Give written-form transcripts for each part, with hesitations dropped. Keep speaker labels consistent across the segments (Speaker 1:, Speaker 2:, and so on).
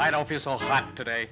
Speaker 1: I don't feel so hot today.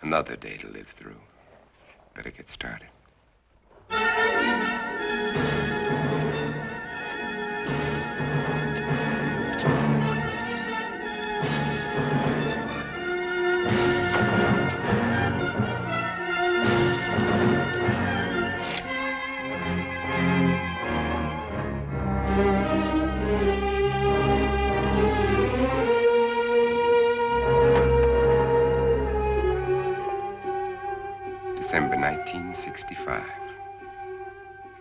Speaker 1: Another day to live through. Better get started. December 1965.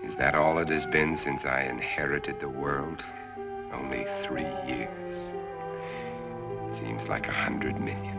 Speaker 1: Is that all it has been since I inherited the world? Only 3 years. Seems like 100 million.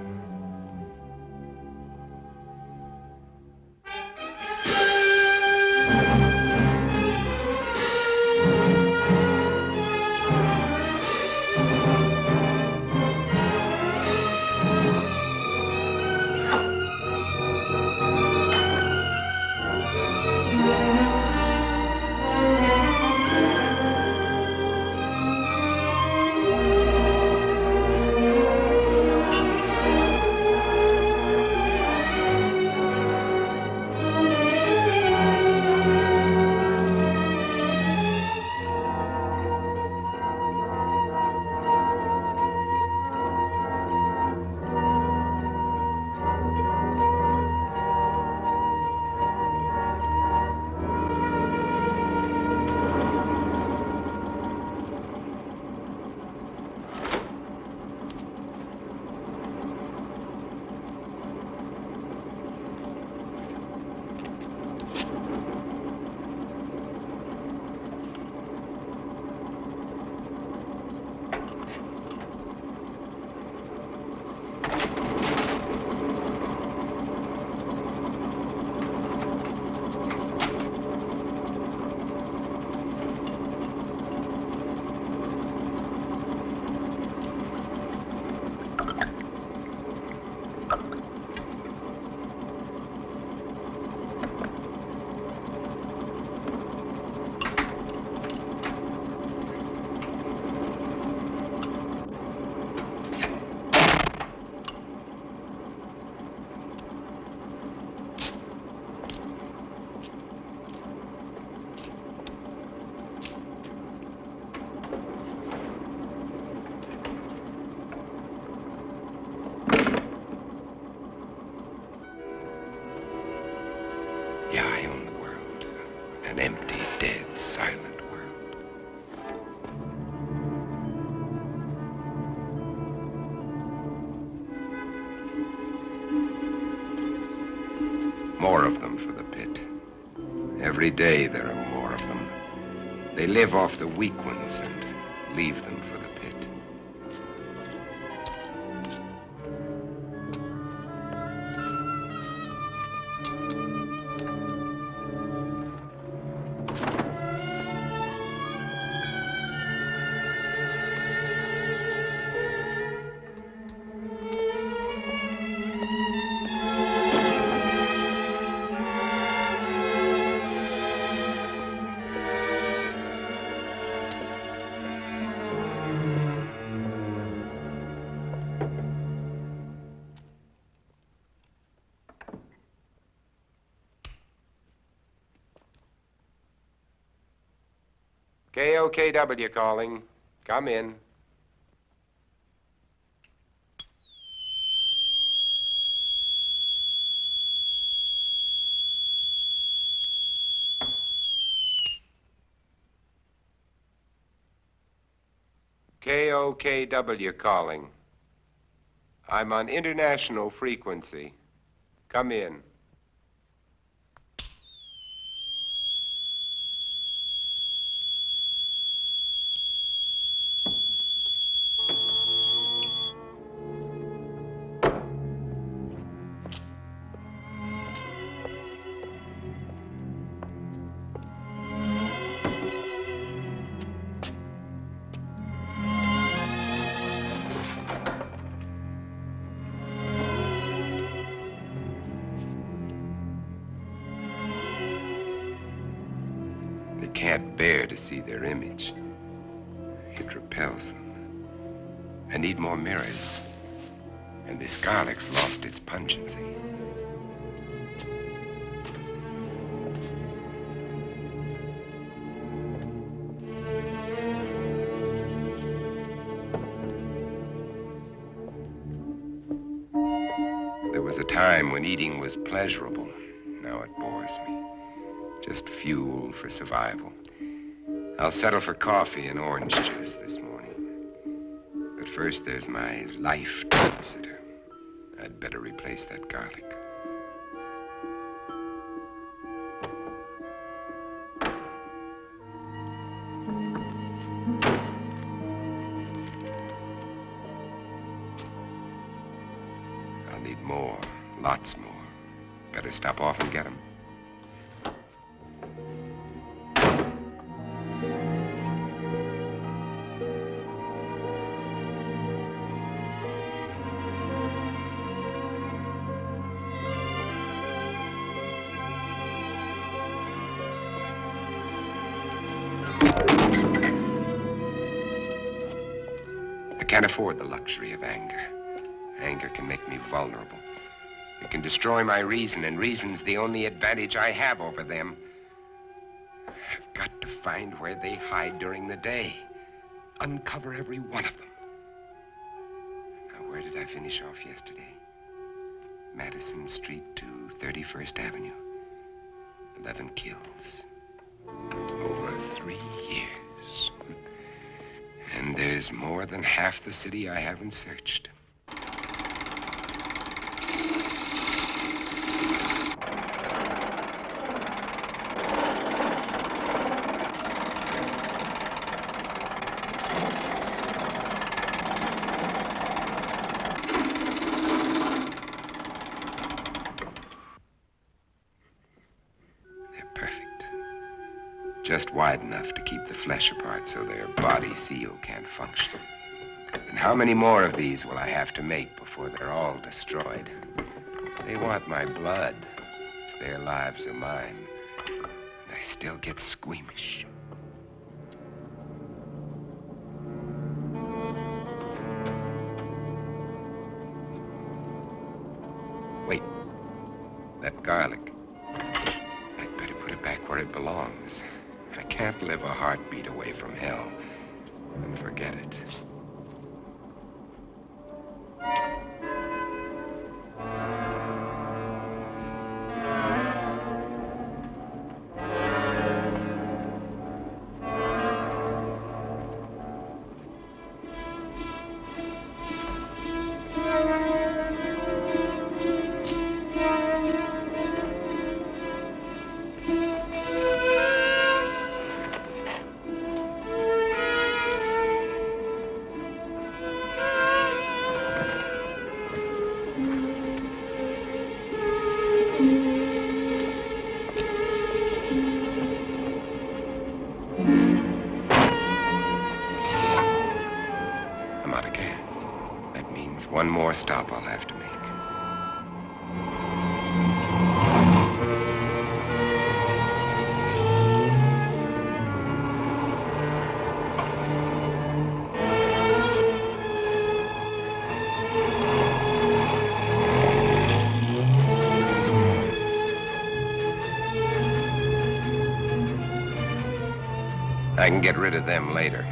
Speaker 1: Yeah, I own the world. An empty, dead, silent world. More of them for the pit. Every day there are more of them. They live off the weak ones and leave them for the pit. KOKW calling. Come in. KOKW calling. I'm on international frequency. Come in. Can't bear to see their image. It repels them. I need more mirrors. And this garlic's lost its pungency. was a time when eating was pleasurable. Now it bores me. Just fuel for survival. I'll settle for coffee and orange juice this morning. But first, there's my life to consider. I'd better replace that garlic. I'll need more, lots more. Better stop off and get them. I can't afford the luxury of anger. Anger can make me vulnerable. It can destroy my reason, and reason's the only advantage I have over them. I've got to find where they hide during the day. Uncover every one of them. Now, where did I finish off yesterday? Matheson Street to 31st Avenue. 11 kills. Over 3 years. And there's more than half the city I haven't searched. Just wide enough to keep the flesh apart so their body seal can't function. And how many more of these will I have to make before they're all destroyed? They want my blood. If their lives are mine, and I still get squeamish. Wait, that garlic. I'd better put it back where it belongs. I can't live a heartbeat away from hell and forget it. One more stop I'll have to make. I can get rid of them later.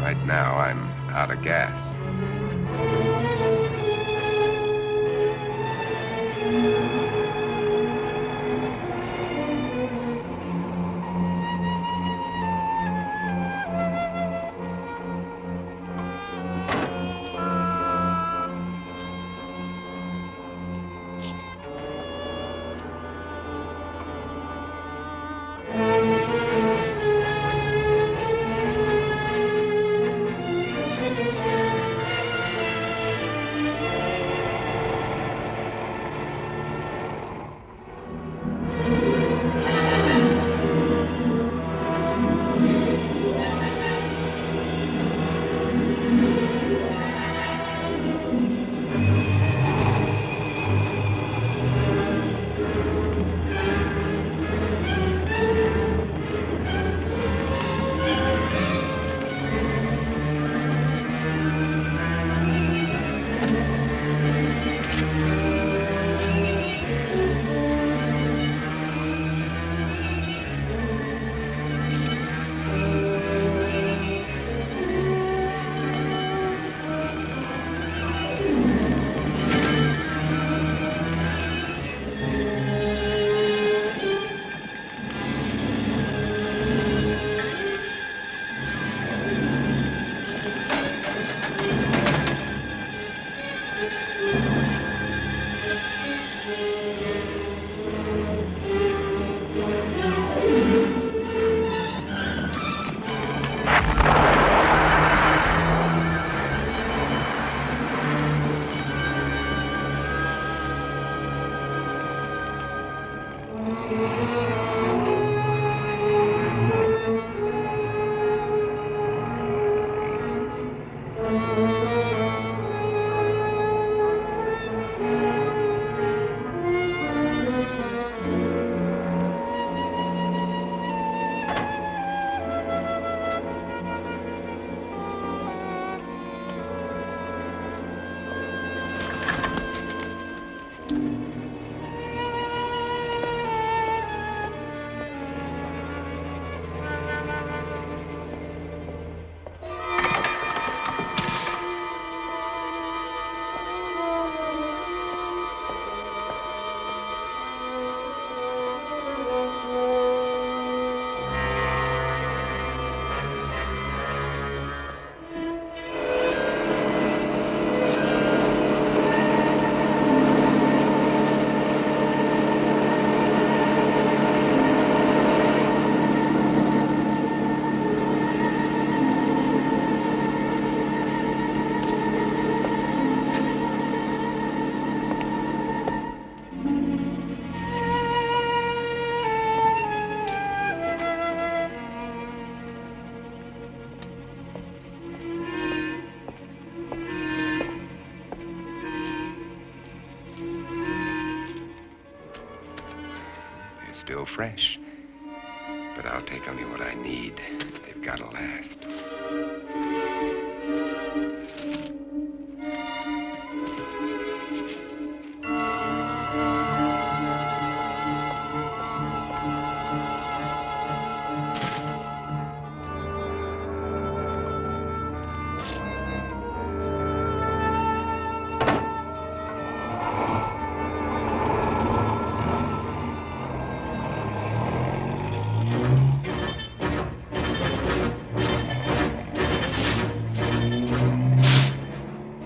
Speaker 1: Right now, I'm out of gas. Still fresh. But I'll take only what I need. They've got to last.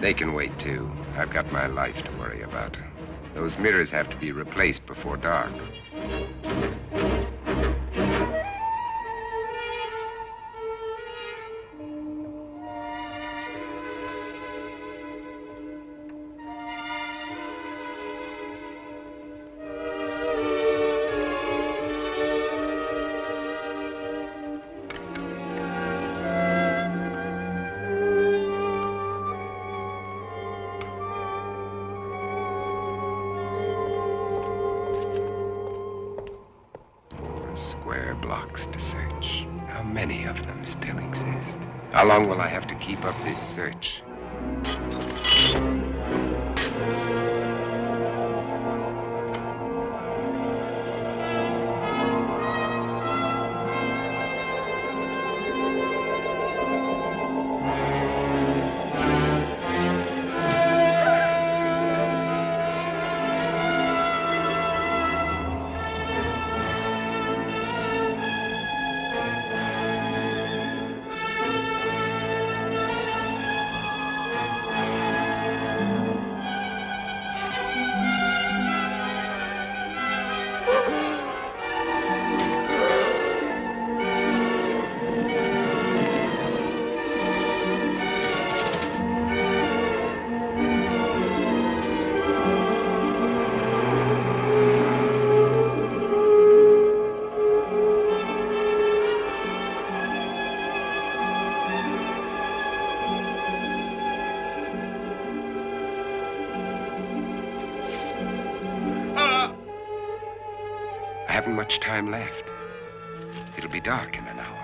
Speaker 1: They can wait, too. I've got my life to worry about. Those mirrors have to be replaced before dark. Square blocks to search. How many of them still exist? How long will I have to keep up this search? I haven't much time left. It'll be dark in an hour.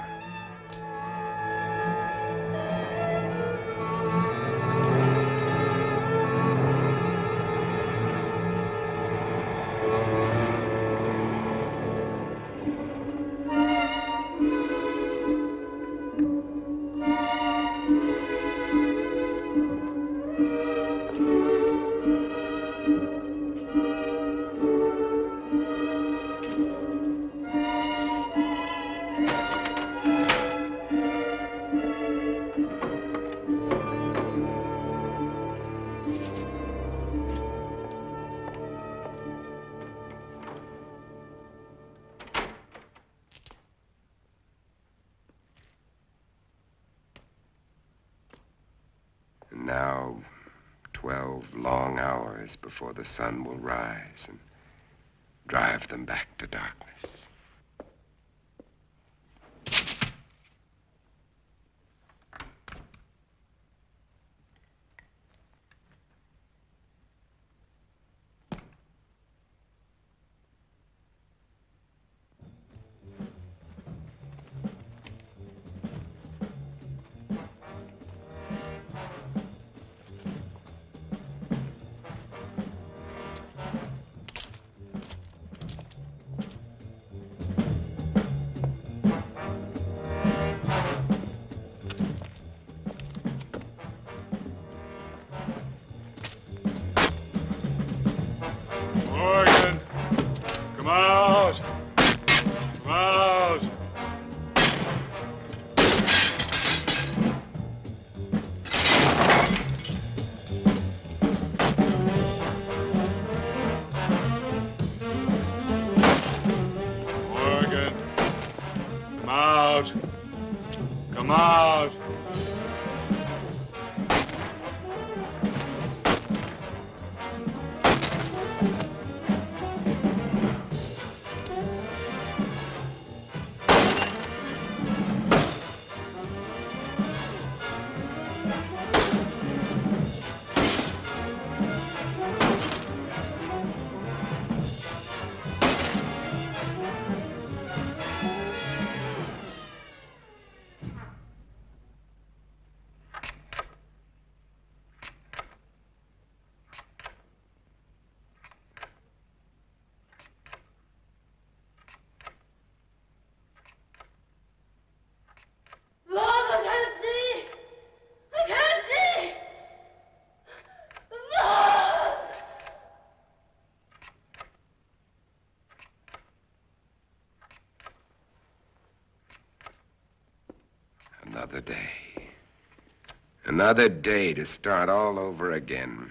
Speaker 1: And now, 12 long hours before the sun will rise and drive them back to darkness. Another day. Another day to start all over again.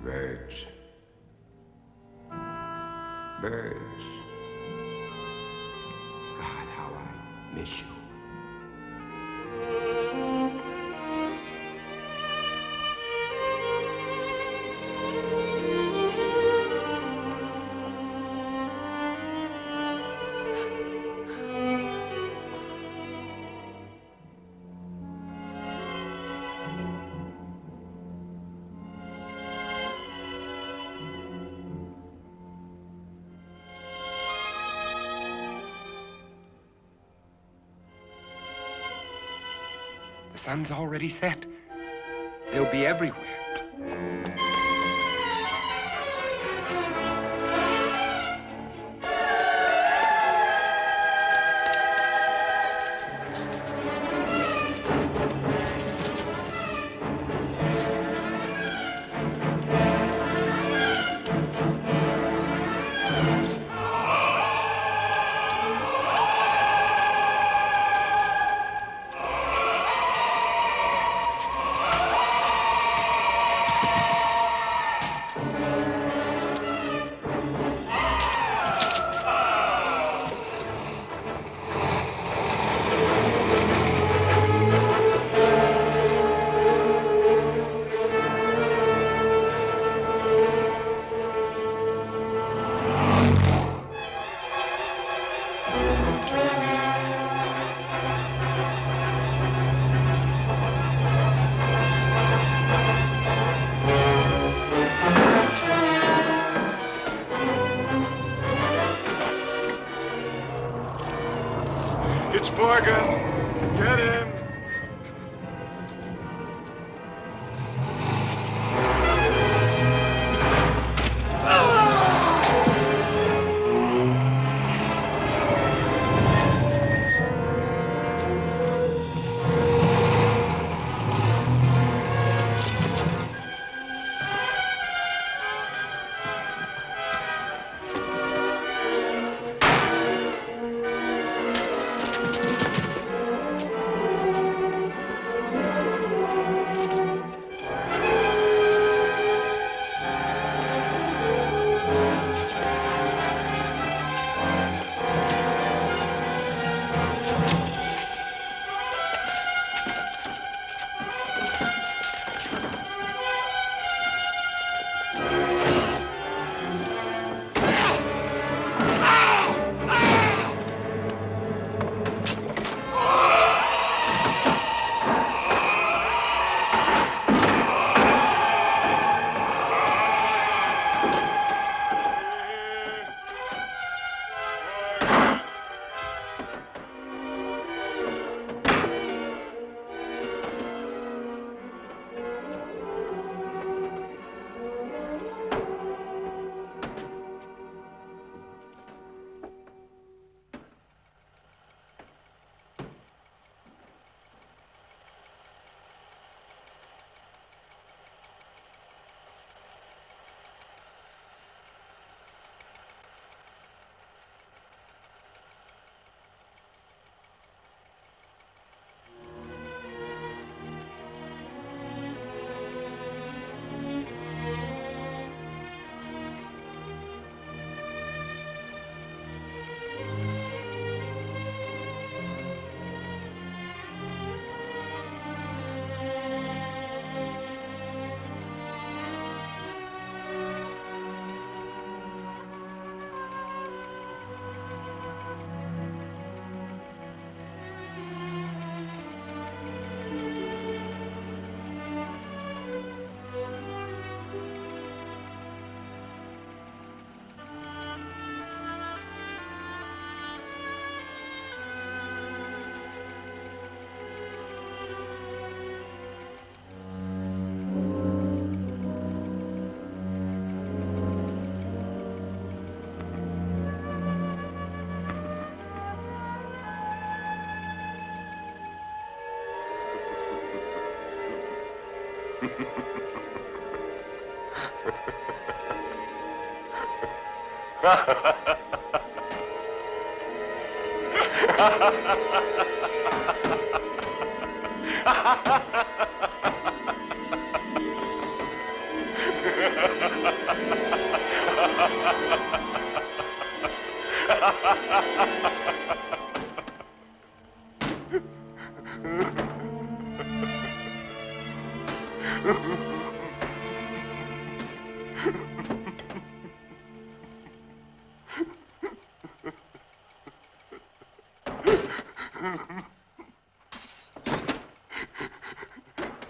Speaker 1: Birds. Birds. God, how I miss you. The sun's already set. They'll be everywhere.
Speaker 2: It's Morgan. Get him.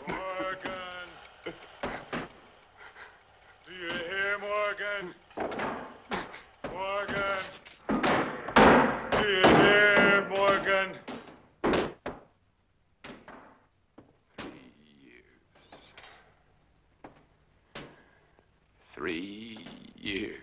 Speaker 2: Morgan. Do you hear, Morgan? Morgan. Do you hear, Morgan?
Speaker 1: 3 years.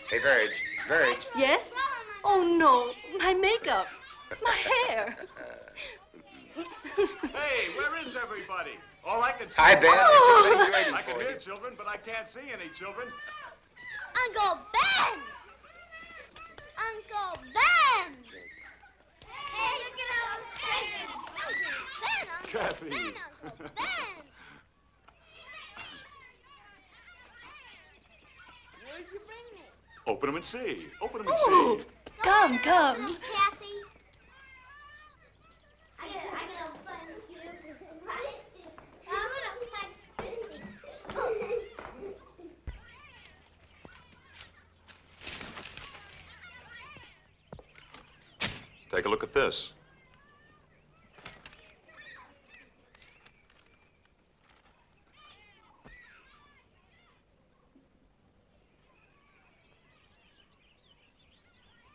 Speaker 1: Hey, Verge.
Speaker 3: Yes? Oh, no. My makeup. My hair.
Speaker 2: Hey, where is everybody? All I can see
Speaker 1: Hi,
Speaker 2: is...
Speaker 1: Ben.
Speaker 3: Oh.
Speaker 2: I can hear children, but I can't see any children.
Speaker 4: Uncle Ben! Uncle Ben! Hey, look at how I'm crazy. Ben, Uncle
Speaker 2: Kathy.
Speaker 4: Ben, Uncle Ben! Where'd you bring me?
Speaker 2: Open them and see. Open them and
Speaker 3: Oh,
Speaker 2: see.
Speaker 3: come.
Speaker 4: Kathy. I got a fun here. I'm gonna fun twisting.
Speaker 2: Take a look at this.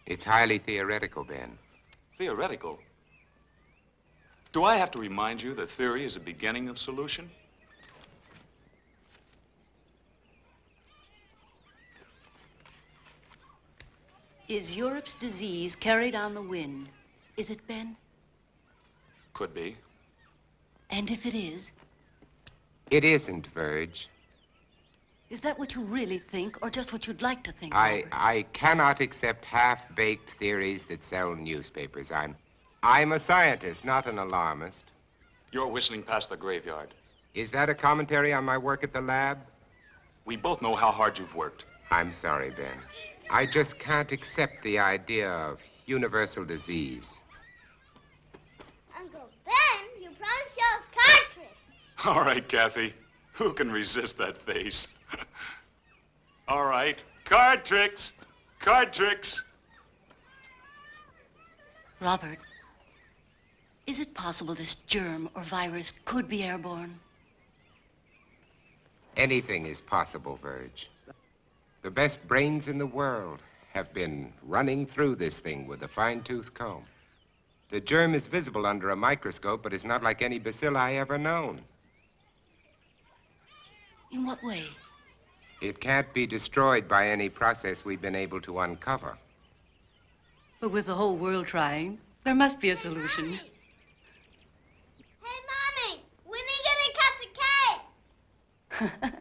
Speaker 1: It's highly theoretical, Ben.
Speaker 2: Theoretical. Do I have to remind you that theory is a beginning of solution?
Speaker 3: Is Europe's disease carried on the wind? Is it, Ben?
Speaker 2: Could be.
Speaker 3: And if it is,
Speaker 1: It isn't, Verge.
Speaker 3: is that what you really think, or just what you'd like to think?
Speaker 1: I
Speaker 3: Robert?
Speaker 1: cannot accept half-baked theories that sell newspapers. I'm a scientist, not an alarmist.
Speaker 2: You're whistling past the graveyard.
Speaker 1: Is that a commentary on my work at the lab?
Speaker 2: We both know how hard you've worked.
Speaker 1: I'm sorry, Ben. I just can't accept the idea of universal disease.
Speaker 4: Uncle Ben, you promised you us card tricks.
Speaker 2: All right, Kathy. Who can resist that face? All right. Card tricks. Card tricks.
Speaker 3: Robert, is it possible this germ or virus could be airborne?
Speaker 1: Anything is possible, Verge. The best brains in the world have been running through this thing with a fine-tooth comb. The germ is visible under a microscope, but is not like any bacilli ever known.
Speaker 3: In what way?
Speaker 1: It can't be destroyed by any process we've been able to uncover.
Speaker 3: But with the whole world trying, there must be a solution.
Speaker 4: Mommy. Hey, Mommy, when are you gonna cut the cake?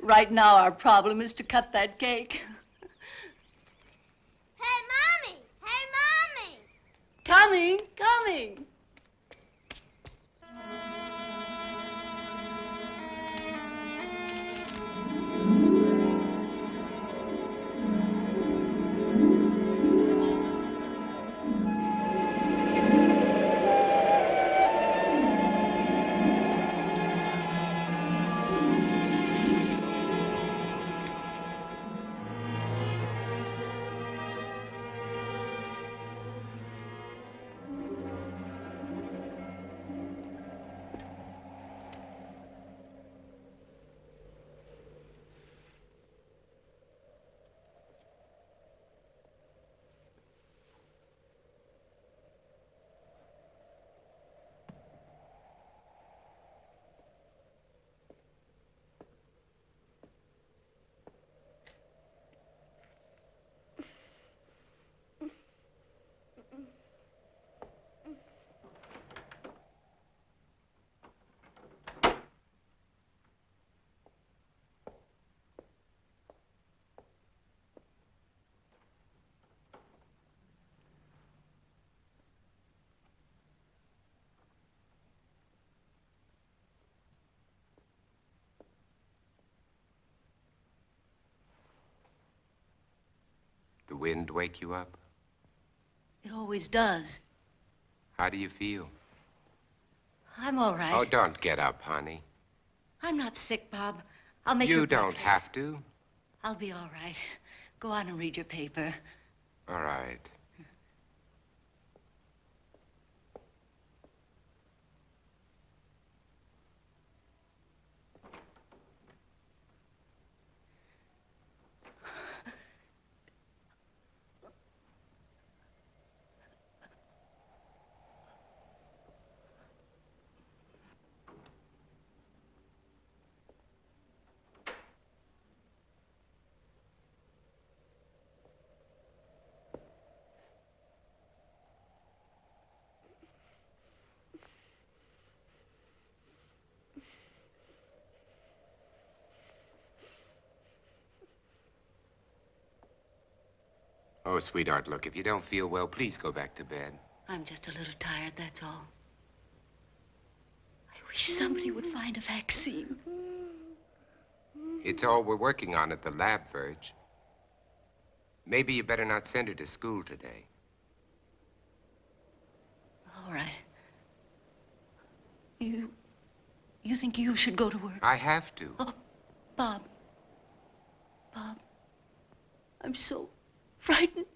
Speaker 3: Right now, our problem is to cut that cake.
Speaker 4: Hey, Mommy! Hey, Mommy!
Speaker 3: Coming, coming.
Speaker 1: wind wake you up?
Speaker 3: It always does.
Speaker 1: How do you feel?
Speaker 3: I'm all right.
Speaker 1: Oh, don't get up, honey.
Speaker 3: I'm not sick, Bob. I'll make
Speaker 1: You don't
Speaker 3: breakfast.
Speaker 1: have to.
Speaker 3: I'll be all right. Go on and read your paper.
Speaker 1: All right. Oh, sweetheart, look, if you don't feel well, please go back to bed.
Speaker 3: I'm just a little tired, that's all. I wish somebody would find a vaccine.
Speaker 1: It's all we're working on at the lab, Verge. Maybe you better not send her to school today.
Speaker 3: All right. You think you should go to work?
Speaker 1: I have to.
Speaker 3: Oh, Bob. Bob. I'm so frightened.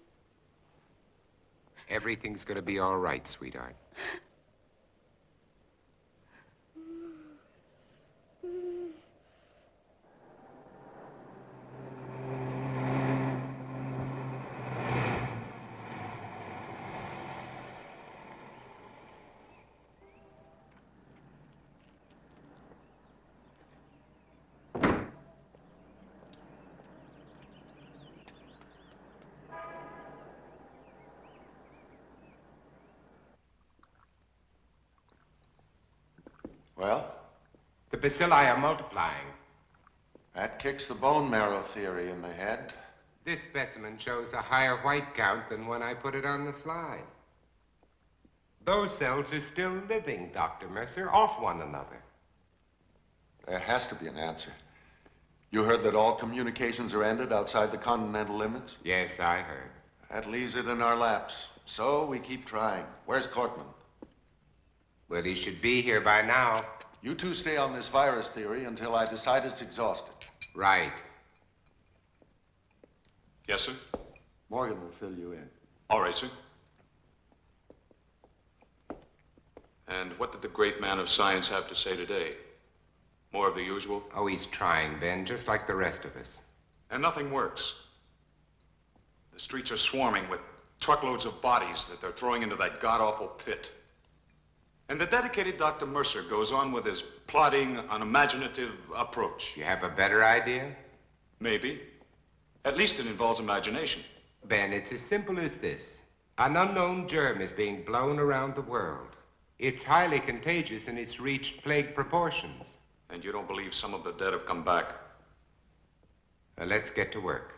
Speaker 1: Everything's gonna be all right, sweetheart.
Speaker 5: Well,
Speaker 1: The bacilli are multiplying.
Speaker 5: that kicks the bone marrow theory in the head.
Speaker 1: This specimen shows a higher white count than when I put it on the slide. Those cells are still living, Dr. Mercer, off one another.
Speaker 5: There has to be an answer. You heard that all communications are ended outside the continental limits?
Speaker 1: Yes, I heard.
Speaker 5: That leaves it in our laps. So we keep trying. Where's Cortman?
Speaker 1: Well, he should be here by now.
Speaker 5: You two stay on this virus theory until I decide it's exhausted.
Speaker 1: Right.
Speaker 2: Yes, sir?
Speaker 5: Morgan will fill you in.
Speaker 2: All right, sir. And what did the great man of science have to say today? More of the usual?
Speaker 1: Oh, he's trying, Ben, just like the rest of us.
Speaker 2: And nothing works. The streets are swarming with truckloads of bodies that they're throwing into that god-awful pit. And the dedicated Dr. Mercer goes on with his plodding, unimaginative approach.
Speaker 1: You have a better idea?
Speaker 2: Maybe. At least it involves imagination.
Speaker 1: Ben, it's as simple as this. An unknown germ is being blown around the world. It's highly contagious and it's reached plague proportions.
Speaker 2: And you don't believe some of the dead have come back?
Speaker 1: Let's get to work.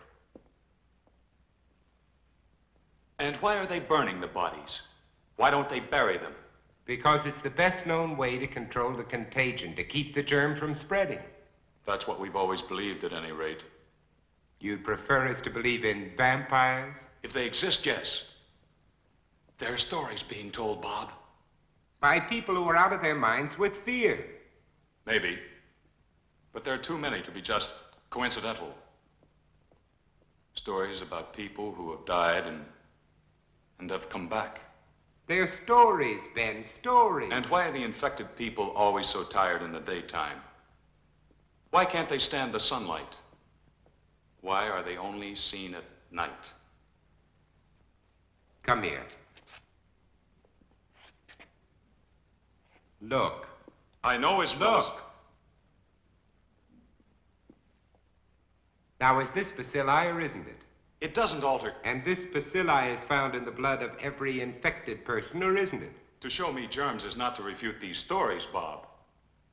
Speaker 2: And why are they burning the bodies? Why don't they bury them?
Speaker 1: Because it's the best known way to control the contagion, to keep the germ from spreading.
Speaker 2: That's what we've always believed, at any rate.
Speaker 1: You'd prefer us to believe in vampires?
Speaker 2: If they exist, yes. There are stories being told, Bob.
Speaker 1: By people who are out of their minds with fear.
Speaker 2: Maybe. But there are too many to be just coincidental. Stories about people who have died and have come back.
Speaker 1: They're stories, Ben, stories.
Speaker 2: And why are the infected people always so tired in the daytime? Why can't they stand the sunlight? Why are they only seen at night?
Speaker 1: Come here. Look.
Speaker 2: I know his
Speaker 1: Look. Now, is this bacilli or isn't it?
Speaker 2: It doesn't alter.
Speaker 1: And this bacilli is found in the blood of every infected person, or isn't it?
Speaker 2: To show me germs is not to refute these stories, Bob.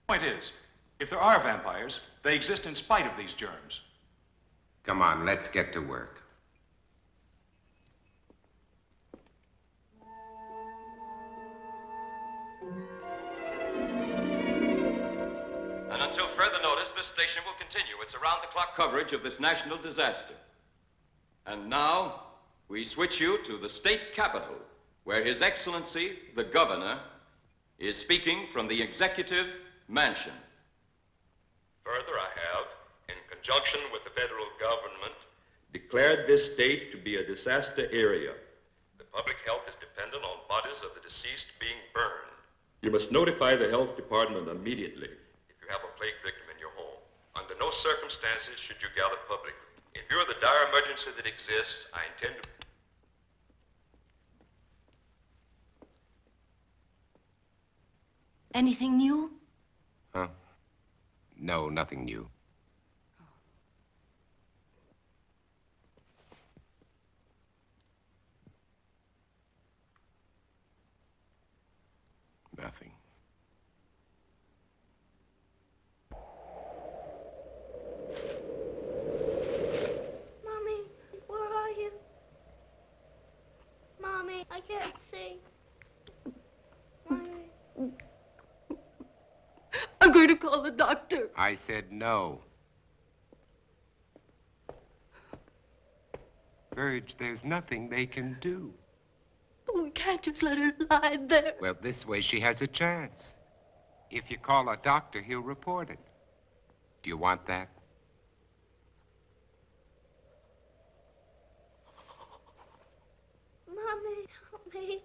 Speaker 2: Point is, if there are vampires, they exist in spite of these germs.
Speaker 1: Come on, let's get to work.
Speaker 6: And until further notice, this station will continue its around-the-clock coverage of this national disaster. And now, we switch you to the state capitol, where His Excellency, the Governor, is speaking from the Executive Mansion.
Speaker 7: Further, I have, in conjunction with the federal government,
Speaker 6: Declared this state to be a disaster area.
Speaker 7: the public health is dependent on bodies of the deceased being burned.
Speaker 6: You must notify the health department immediately.
Speaker 7: If you have a plague victim in your home, under no circumstances should you gather publicly. In view of the dire emergency that exists, I intend to...
Speaker 3: Anything new?
Speaker 1: Huh? No, nothing new. Nothing.
Speaker 4: Mommy, where are you? Mommy, I can't see. Mommy.
Speaker 3: I'm going to call the doctor.
Speaker 1: I said no. Virg, there's nothing they can do.
Speaker 3: We can't just let her lie there.
Speaker 1: Well, this way she has a chance. If you call a doctor, he'll report it. Do you want that?
Speaker 4: Mommy, help me.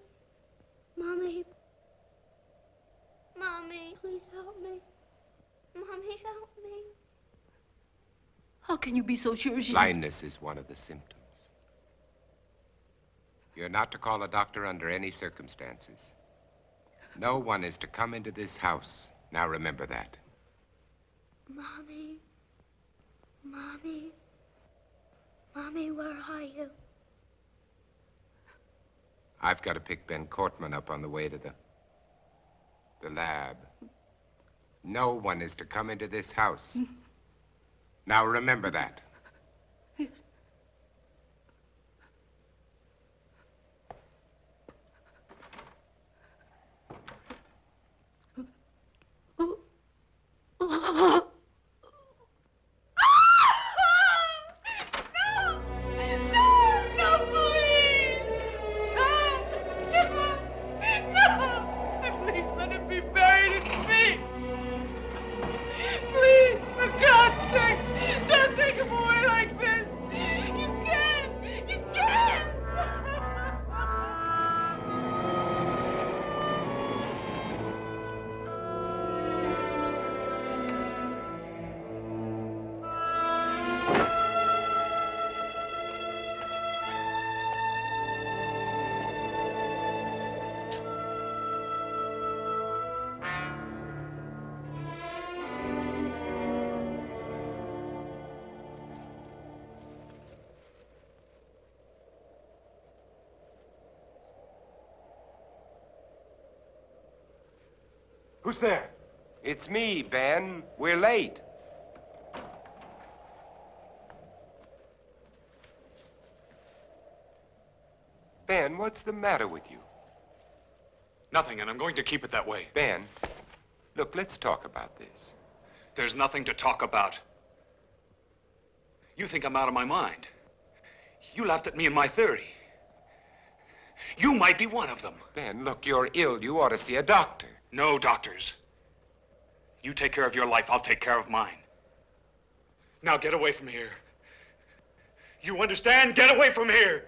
Speaker 4: Mommy. Mommy, please help me. Mommy, help me.
Speaker 3: How can you be so sure she's...
Speaker 1: Blindness is one of the symptoms. You're not to call a doctor under any circumstances. No one is to come into this house. Now remember that.
Speaker 4: Mommy. Mommy. Mommy, where are you?
Speaker 1: I've got to pick Ben Cortman up on the way to the lab. No one is to come into this house. Now remember that.
Speaker 2: Who's there?
Speaker 1: It's me, Ben. We're late. Ben, what's the matter with you?
Speaker 2: Nothing, and I'm going to keep it that way.
Speaker 1: Ben, look, let's talk about this.
Speaker 2: There's nothing to talk about. You think I'm out of my mind. You laughed at me and my theory. You might be one of them.
Speaker 1: Ben, look, you're ill. You ought to see a doctor.
Speaker 2: No doctors. You take care of your life, I'll take care of mine. Now get away from here. You understand? Get away from here!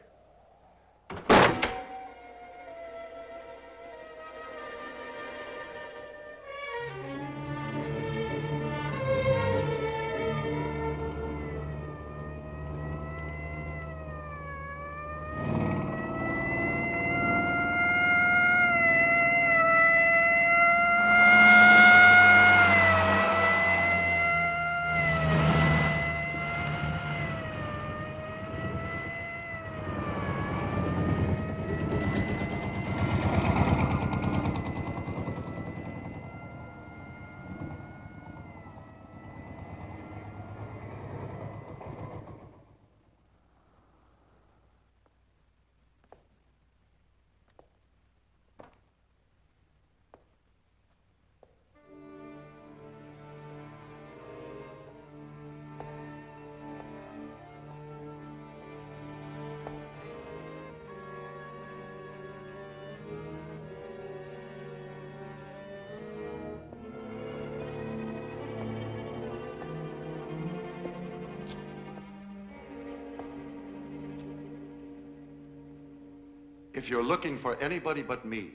Speaker 5: If you're looking for anybody but me,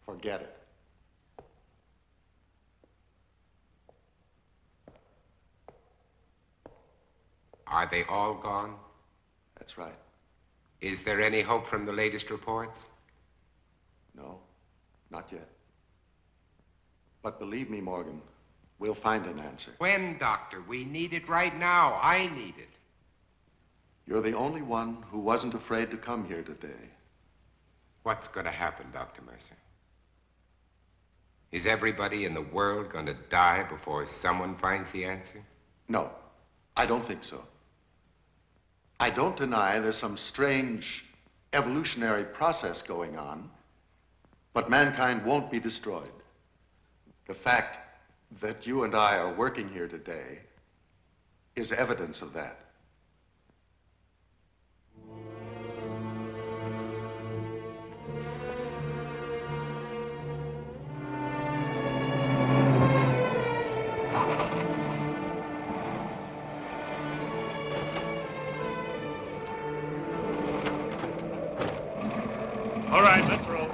Speaker 5: forget it.
Speaker 1: Are they all gone?
Speaker 5: That's right.
Speaker 1: Is there any hope from the latest reports?
Speaker 5: No, not yet. But believe me, Morgan, we'll find an answer.
Speaker 1: When, Doctor? We need it right now. I need it.
Speaker 5: You're the only one who wasn't afraid to come here today.
Speaker 1: What's going to happen, Dr. Mercer? Is everybody in the world going to die before someone finds the answer?
Speaker 5: No, I don't think so. I don't deny there's some strange evolutionary process going on, but mankind won't be destroyed. The fact that you and I are working here today is evidence of that.
Speaker 8: All right, let's roll.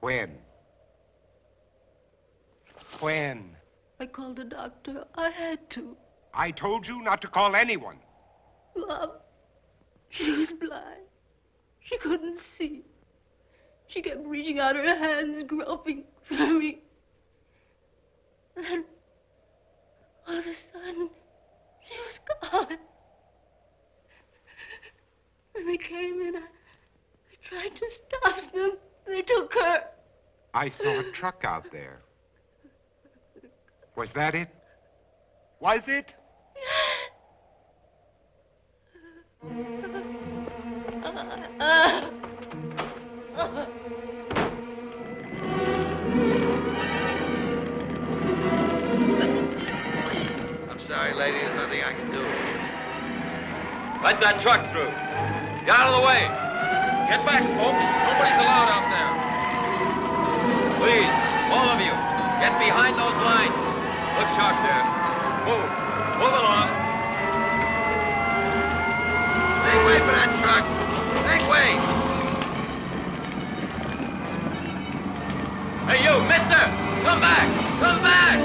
Speaker 1: When? When?
Speaker 3: I called a doctor. I had to.
Speaker 1: I told you not to call anyone.
Speaker 3: Mom, she was blind. She couldn't see. She kept reaching out her hands, groping for me. And then, all of a sudden, she was gone. And they came and I tried to stop them. They took her.
Speaker 1: I saw a truck out there. Was that it? Was it?
Speaker 9: I'm sorry, lady. There's nothing I can do.
Speaker 6: Let that truck through. Get out of the way.
Speaker 9: Get back, folks. Nobody's allowed out there.
Speaker 6: Please, all of you, get behind those lines. Look sharp there. Move. Move along.
Speaker 9: Make way for that truck. Make way.
Speaker 6: Hey, you, mister! Come back! Come back!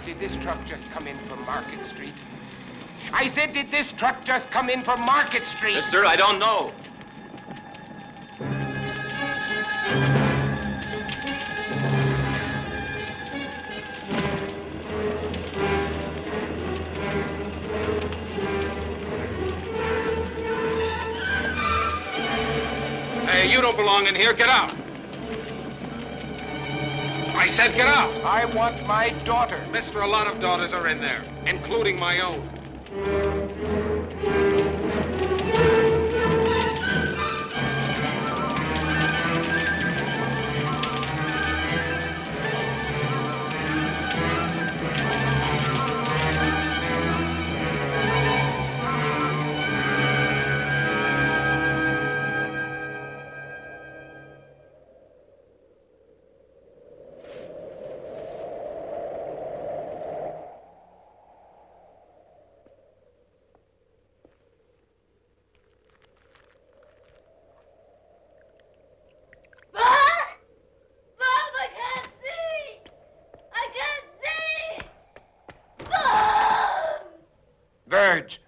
Speaker 1: Did this truck just come in from Market Street? I said, did this truck just come in from Market Street?
Speaker 6: Mister, I don't know.
Speaker 2: Hey, you don't belong in here. Get out. I said get out.
Speaker 1: I want my daughter.
Speaker 2: Mister, a lot of daughters are in there, including my own.
Speaker 1: Verge.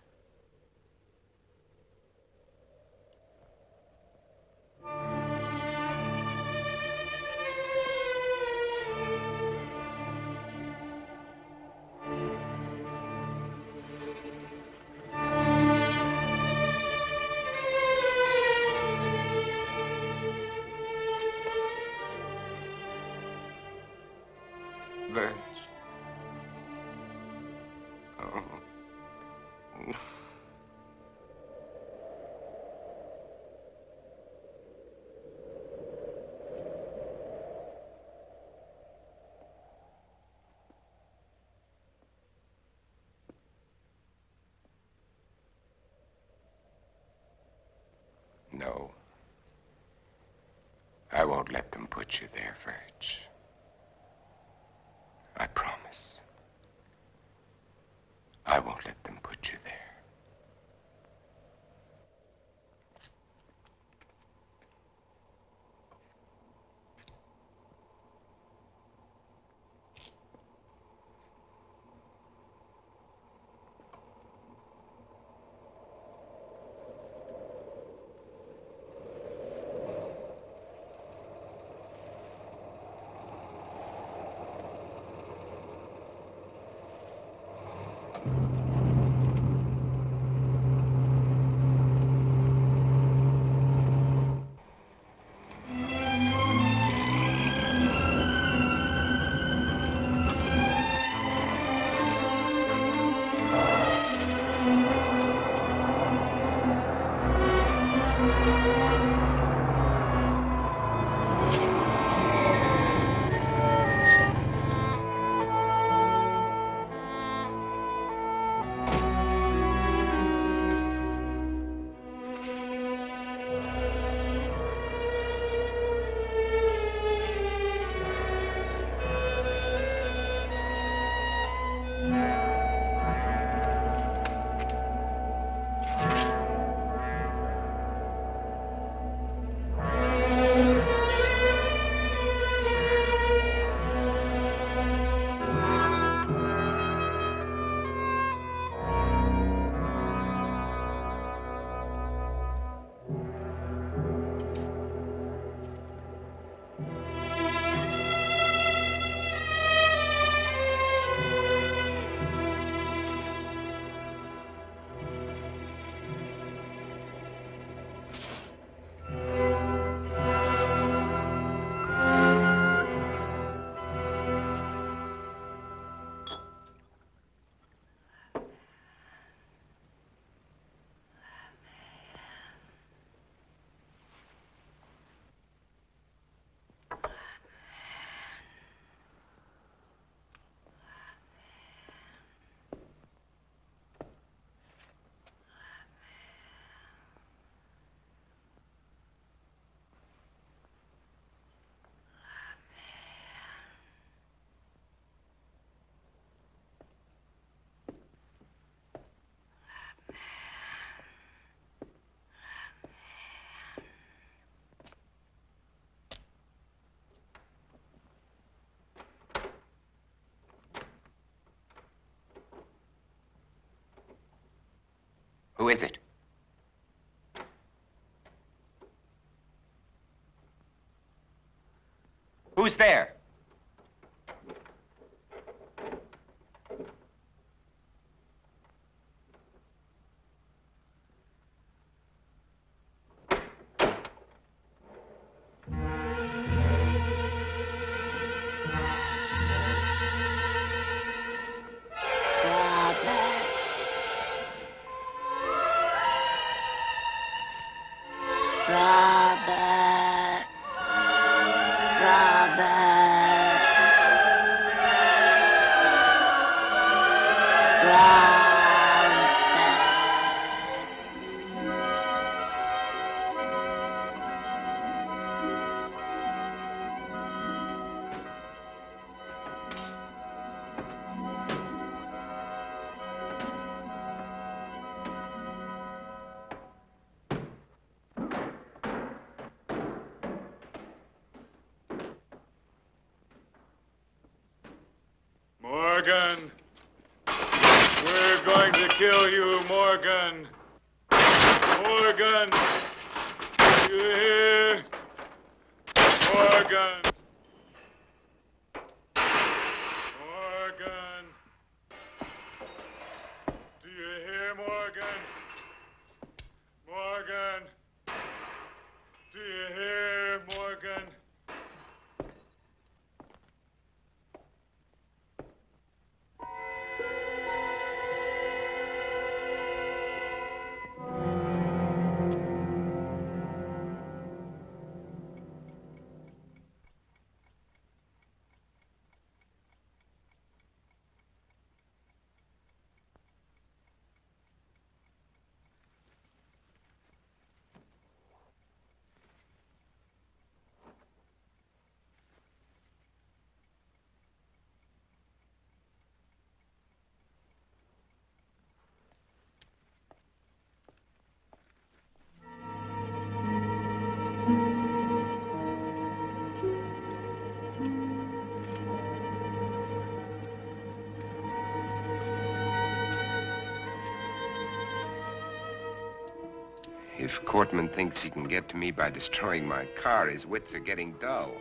Speaker 1: No. I won't let them put you there, Virg. I promise. I won't let them put you there. Who is it? Who's there?
Speaker 2: Morgan! We're going to kill you, Morgan! Morgan! You hear? Morgan! Morgan! Do you hear, Morgan? Morgan! Do you hear, Morgan?
Speaker 1: If Cortman thinks he can get to me by destroying my car, his wits are getting dull.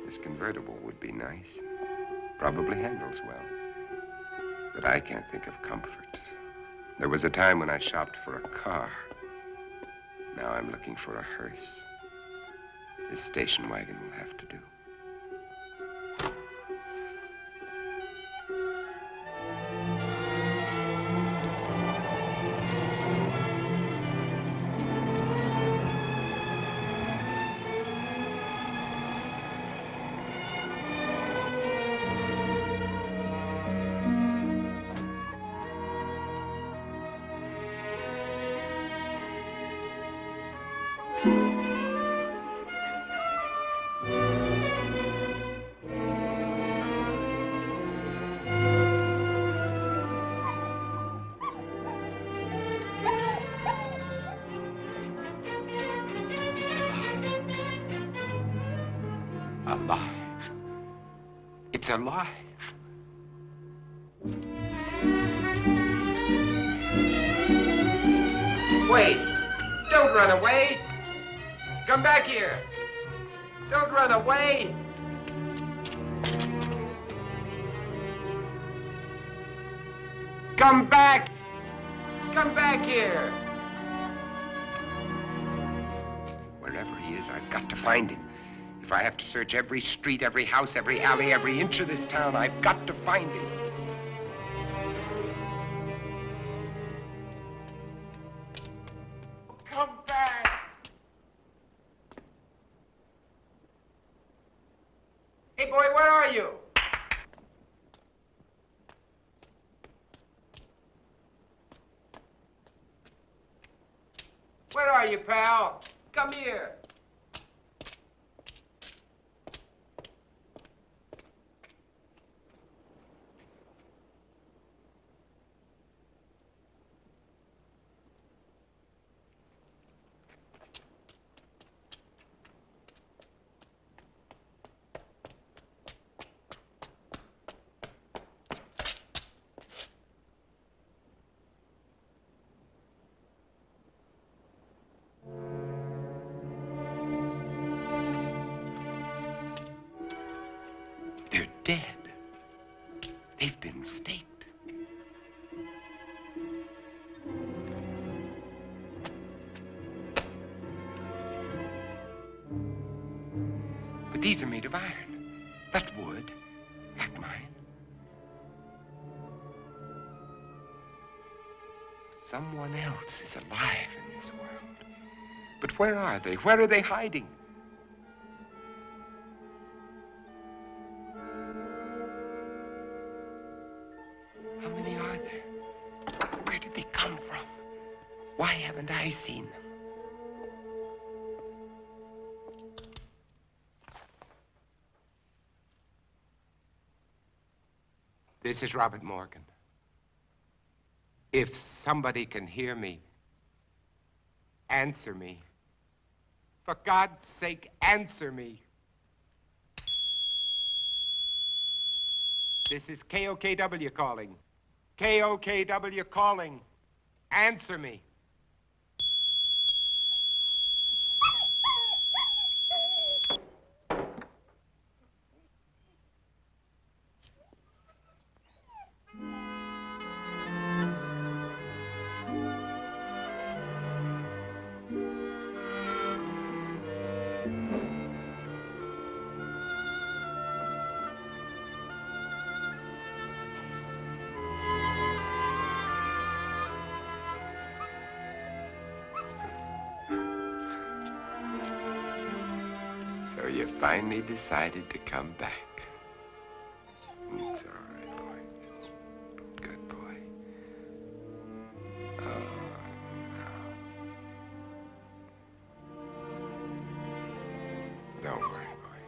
Speaker 1: This convertible would be nice. Probably handles well. But I can't think of comfort. There was a time when I shopped for a car. Now I'm looking for a hearse. This station wagon will have to do. Alive. It's alive. Wait! Don't run away! Come back here! Don't run away! Come back! Come back here! Wherever he is, I've got to find him. If I have to search every street, every house, every alley, every inch of this town, I've got to find him. Come back! Hey, boy, where are you? Where are you, pal? Come here. They're dead. They've been staked. But these are made of iron. That's wood, like mine. Someone else is alive in this world. But where are they? Where are they hiding? How many are there? Where did they come from? Why haven't I seen them? This is Robert Morgan. If somebody can hear me, answer me. For God's sake, answer me. This is KOKW calling. KOKW calling. Answer me. So you finally decided to come back. It's all right, boy. Good boy. Oh, no. Don't worry, boy.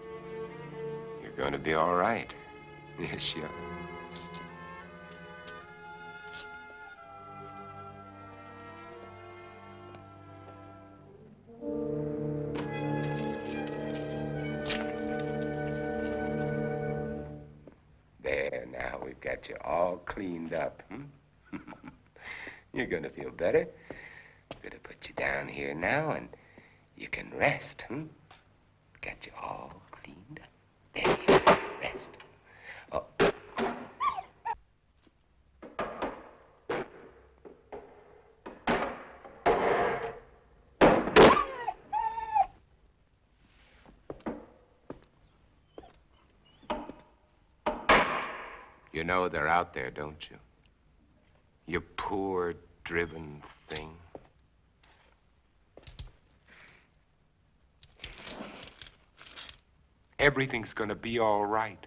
Speaker 1: You're going to be all right. Yes, you are. There, now we We've got you all cleaned up, You're gonna feel better. Gonna put you down here now, and you can rest, Got you all cleaned up. There you are. Rest. Oh. You know they're out there, don't you? You poor, driven thing. Everything's gonna be all right.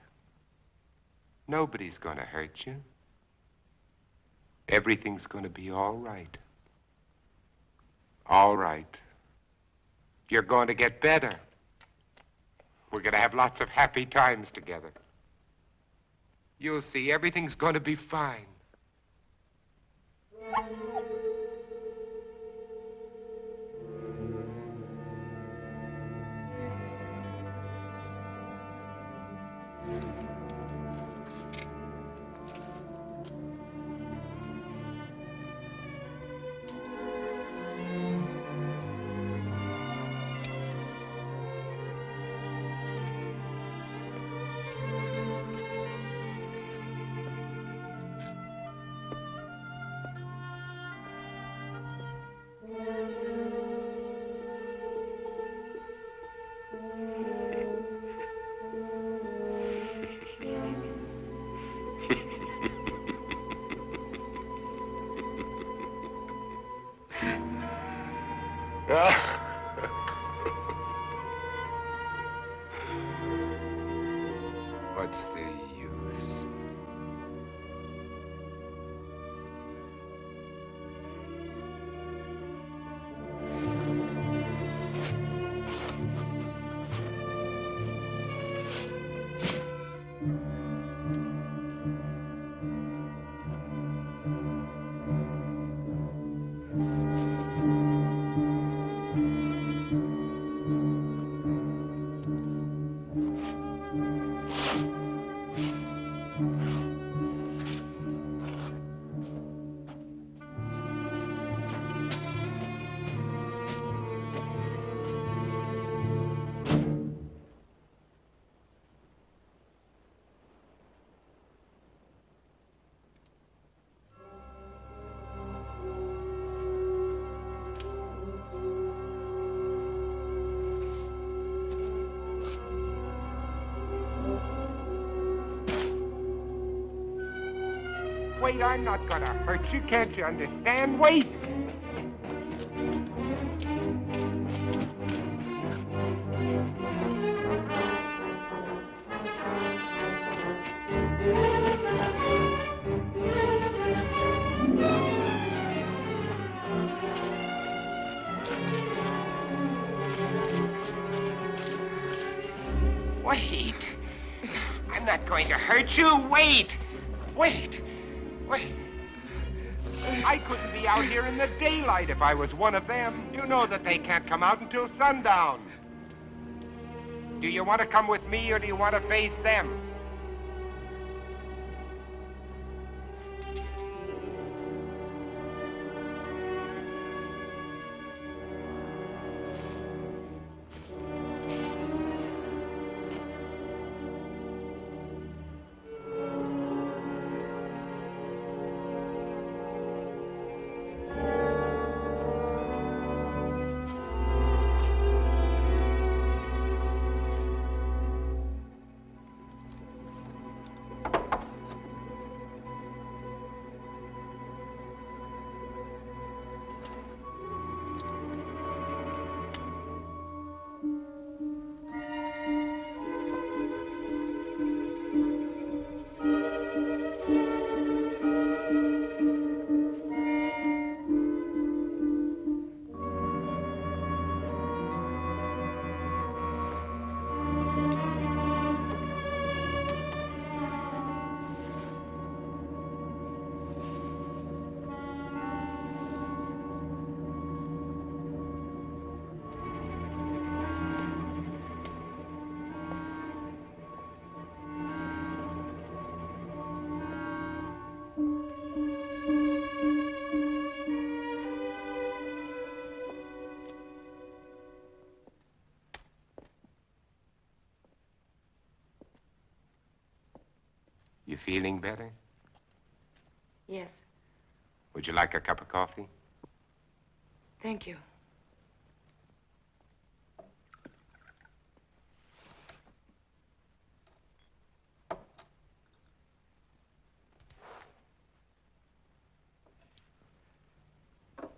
Speaker 1: Nobody's gonna hurt you. Everything's gonna be all right. All right. You're going to get better. We're gonna have lots of happy times together. You'll see, everything's gonna be fine. What's the use? Wait, I'm not gonna hurt you. Can't you understand? Wait! Wait! I'm not going to hurt you. Wait! Wait! Wait. I couldn't be out here in the daylight if I was one of them. You know that they can't come out until sundown. Do you want to come with me or do you want to face them? You feeling better?
Speaker 8: Yes,
Speaker 1: Would you like a cup of coffee?
Speaker 8: thank you.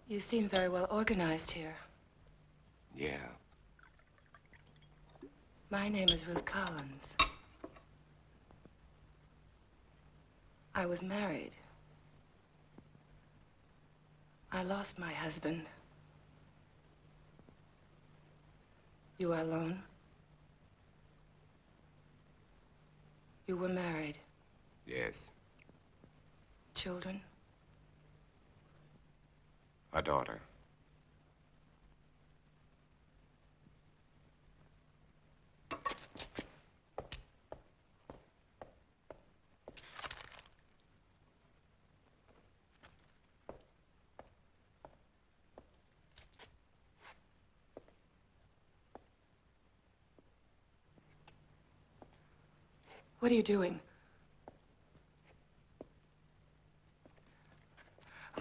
Speaker 8: You seem very well organized here.
Speaker 1: Yeah.
Speaker 8: My name is Ruth Collins. I was married. I lost my husband. You are alone? You were married.
Speaker 1: Yes.
Speaker 8: Children?
Speaker 1: A daughter.
Speaker 8: What are you doing?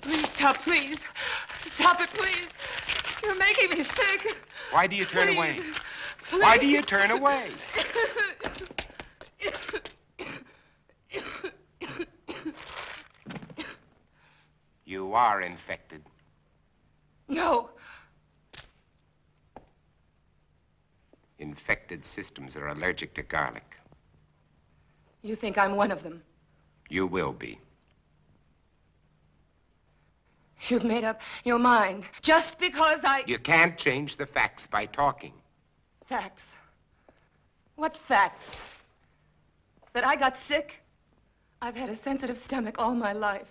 Speaker 8: Please stop, please. Stop it, please. You're making me sick.
Speaker 1: Why do you turn
Speaker 8: Please.
Speaker 1: away?
Speaker 8: Please.
Speaker 1: Why do you turn away? You are infected.
Speaker 8: No.
Speaker 1: Infected systems are allergic to garlic.
Speaker 8: You think I'm one of them?
Speaker 1: You will be.
Speaker 8: You've made up your mind just because I...
Speaker 1: You can't change the facts by talking.
Speaker 8: Facts? What facts? That I got sick? I've had a sensitive stomach all my life.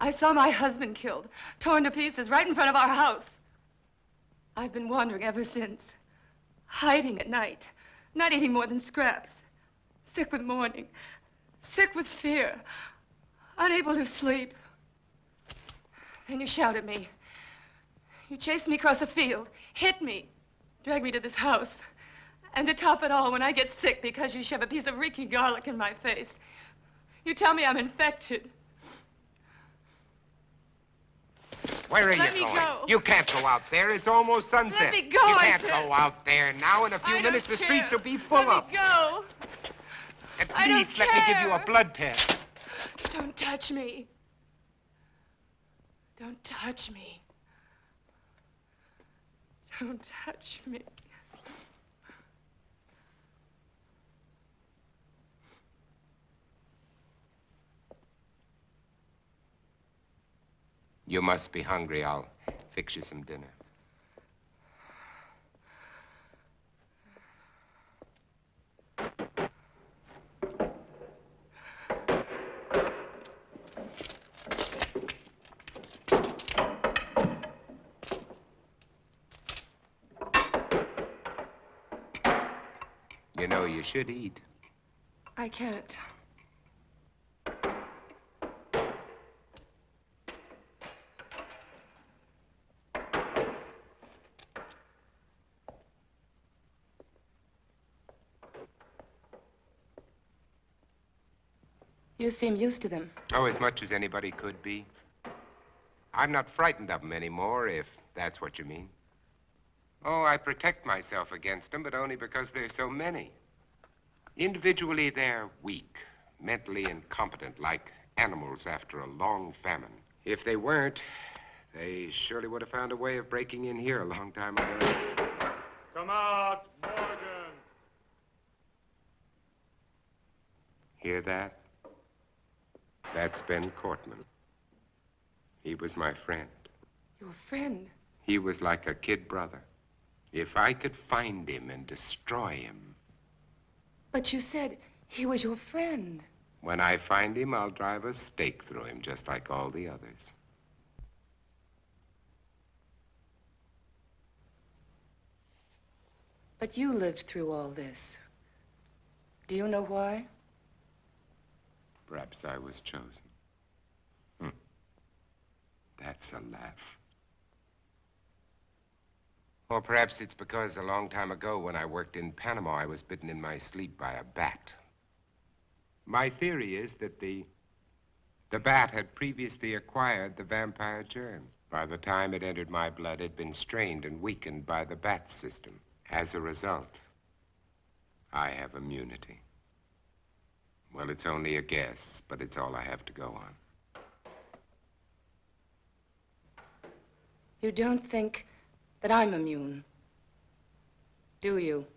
Speaker 8: I saw my husband killed, torn to pieces right in front of our house. I've been wandering ever since, hiding at night, not eating more than scraps, sick with mourning, sick with fear, unable to sleep. Then you shout at me. You chased me across a field, hit me, dragged me to this house. And to top it all, when I get sick because you shove a piece of reeking garlic in my face, you tell me I'm infected.
Speaker 1: Where are
Speaker 8: Let
Speaker 1: you
Speaker 8: me
Speaker 1: going?
Speaker 8: go.
Speaker 1: You can't go out there. It's almost sunset.
Speaker 8: Let me go,
Speaker 1: You
Speaker 8: I
Speaker 1: can't
Speaker 8: said.
Speaker 1: go out there now. In a few
Speaker 8: I
Speaker 1: minutes,
Speaker 8: don't
Speaker 1: the streets
Speaker 8: care.
Speaker 1: will be full
Speaker 8: Let
Speaker 1: up.
Speaker 8: me go.
Speaker 1: At
Speaker 8: I don't
Speaker 1: least let me give you a
Speaker 8: care.
Speaker 1: blood test.
Speaker 8: Don't touch me. Don't touch me. Don't touch me.
Speaker 1: You must be hungry. I'll fix you some dinner. You know, you should eat.
Speaker 8: I can't. You seem used to them.
Speaker 1: Oh, as much as anybody could be. I'm not frightened of them anymore, if that's what you mean. Oh, I protect myself against them, but only because there's so many. Individually, they're weak, mentally incompetent, like animals after a long famine. If they weren't, they surely would have found a way of breaking in here a long time ago.
Speaker 10: Come out, Morgan.
Speaker 1: Hear that? That's Ben Cortman. He was my friend.
Speaker 8: Your friend?
Speaker 1: He was like a kid brother. If I could find him and destroy him.
Speaker 8: But you said he was your friend.
Speaker 1: When I find him, I'll drive a stake through him, just like all the others.
Speaker 8: But you lived through all this. Do you know why?
Speaker 1: Perhaps I was chosen. That's a laugh. Or perhaps it's because a long time ago when I worked in Panama, I was bitten in my sleep by a bat. My theory is that the bat had previously acquired the vampire germ. By the time it entered my blood, it had been strained and weakened by the bat system. As a result, I have immunity. Well, it's only a guess, but it's all I have to go on.
Speaker 8: You don't think that I'm immune, do you?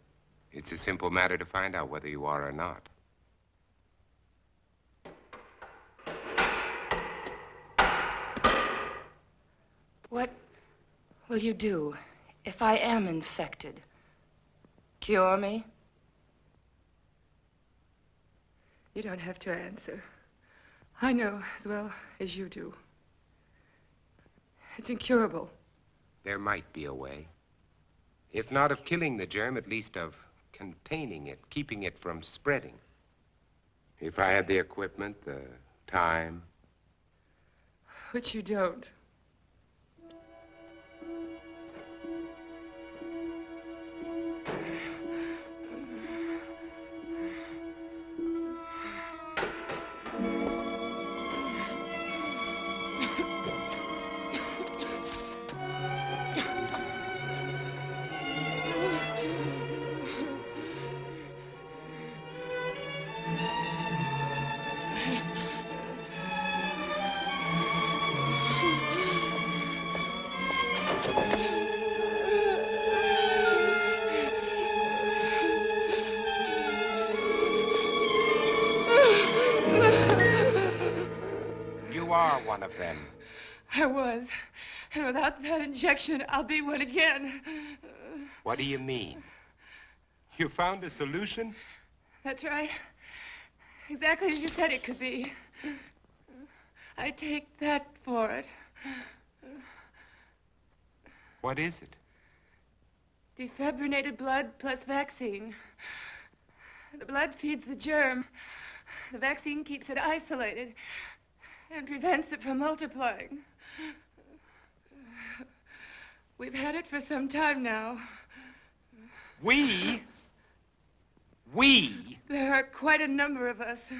Speaker 1: It's a simple matter to find out whether you are or not.
Speaker 8: What will you do if I am infected? Cure me? You don't have to answer. I know as well as you do. It's incurable.
Speaker 1: There might be a way. If not of killing the germ, at least of containing it, keeping it from spreading. If I had the equipment, the time.
Speaker 8: Which you don't.
Speaker 1: You are one of them.
Speaker 8: I was. And without that injection, I'll be one again.
Speaker 1: What do you mean? You found a solution?
Speaker 8: That's right. Exactly as you said it could be. I take that for it.
Speaker 1: What is it?
Speaker 8: Defibrinated blood plus vaccine. The blood feeds the germ. The vaccine keeps it isolated and prevents it from multiplying. We've had it for some time now.
Speaker 1: We?
Speaker 8: There are quite a number of us.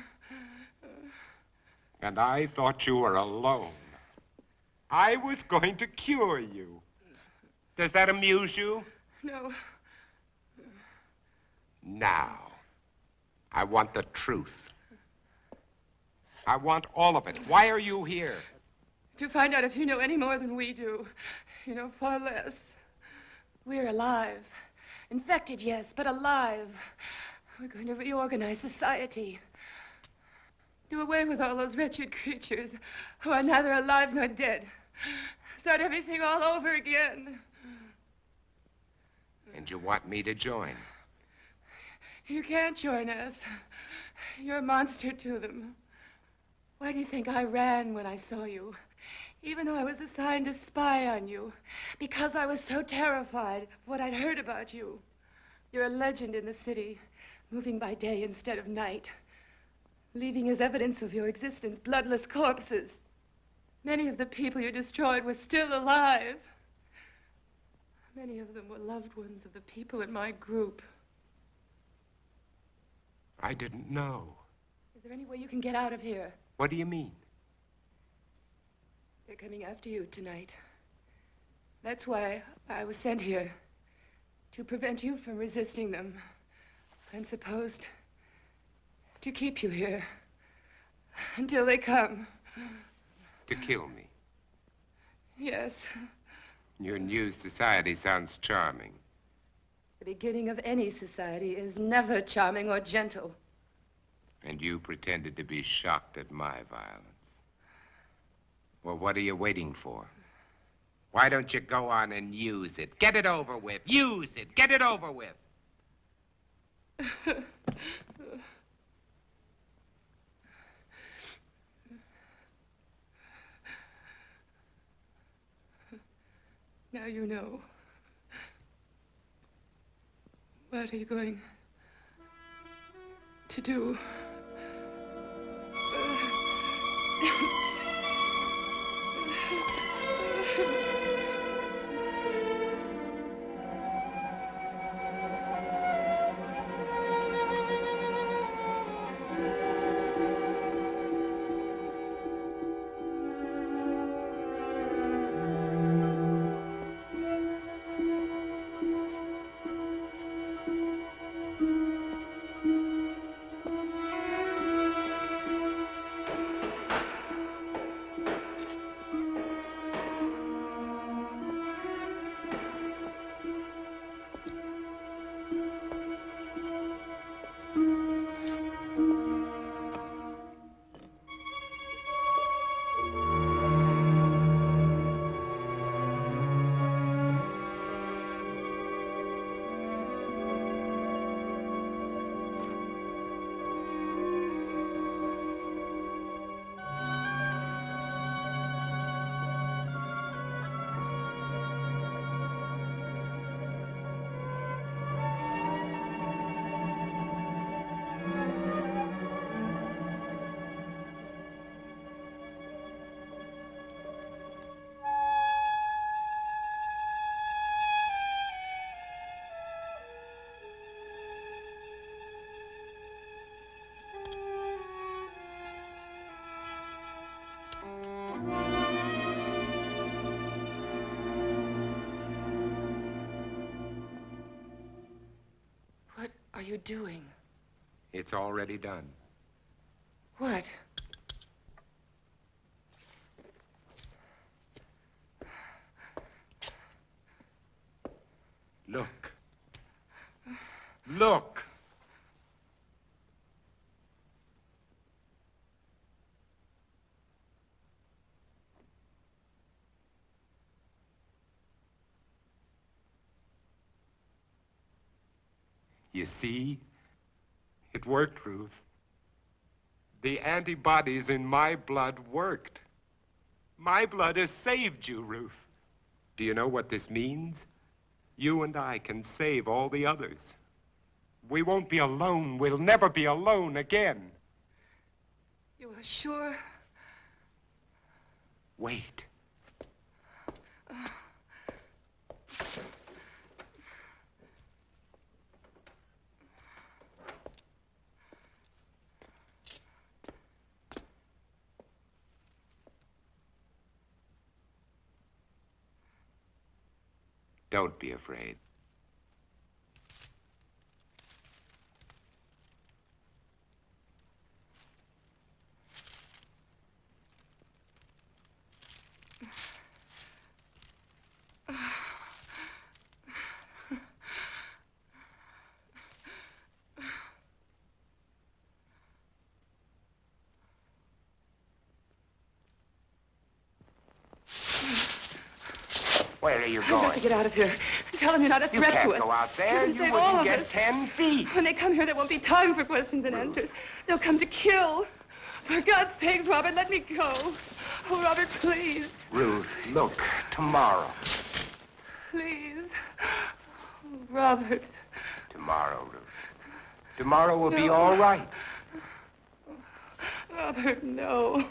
Speaker 1: And I thought you were alone. I was going to cure you. Does that amuse you?
Speaker 8: No.
Speaker 1: Now, I want the truth. I want all of it. Why are you here?
Speaker 8: To find out if you know any more than we do. You know far less. We're alive. Infected, yes, but alive. We're going to reorganize society. Do away with all those wretched creatures who are neither alive nor dead. Start everything all over again.
Speaker 1: And you want me to join?
Speaker 8: You can't join us. You're a monster to them. Why do you think I ran when I saw you? Even though I was assigned to spy on you. Because I was so terrified of what I'd heard about you. You're a legend in the city, moving by day instead of night. Leaving as evidence of your existence bloodless corpses. Many of the people you destroyed were still alive. Many of them were loved ones of the people in my group.
Speaker 1: I didn't know.
Speaker 8: Is there any way you can get out of here?
Speaker 1: What do you mean?
Speaker 8: They're coming after you tonight. That's why I was sent here. To prevent you from resisting them. And supposed to keep you here. Until they come.
Speaker 1: To kill me?
Speaker 8: Yes.
Speaker 1: Your new society sounds charming.
Speaker 8: The beginning of any society is never charming or gentle.
Speaker 1: And you pretended to be shocked at my violence. Well, what are you waiting for? Why don't you go on and use it? Get it over with. Use it. Get it over with.
Speaker 8: Now you know. What are you going to do? you're doing.
Speaker 1: It's already done.
Speaker 8: What?
Speaker 1: Look. Look. You see? It worked, Ruth. The antibodies in my blood worked. My blood has saved you, Ruth. Do you know what this means? You and I can save all the others. We won't be alone. We'll never be alone again.
Speaker 8: You are sure?
Speaker 1: Wait. Don't be afraid. Where are you
Speaker 8: I've
Speaker 1: going?
Speaker 8: got to get out of here. Tell them you're not a
Speaker 1: You
Speaker 8: threat
Speaker 1: can't
Speaker 8: to us.
Speaker 1: go out there.
Speaker 8: You
Speaker 1: You
Speaker 8: can save all
Speaker 1: wouldn't
Speaker 8: of
Speaker 1: get
Speaker 8: us.
Speaker 1: 10 feet.
Speaker 8: When they come here, there won't be time for questions and answers. They'll come to kill. For God's sake, Robert, let me go. Oh, Robert, please.
Speaker 1: Ruth, look, tomorrow.
Speaker 8: Please. Oh, Robert.
Speaker 1: Tomorrow, Ruth. Tomorrow will be
Speaker 8: No.
Speaker 1: all right.
Speaker 8: Robert, no.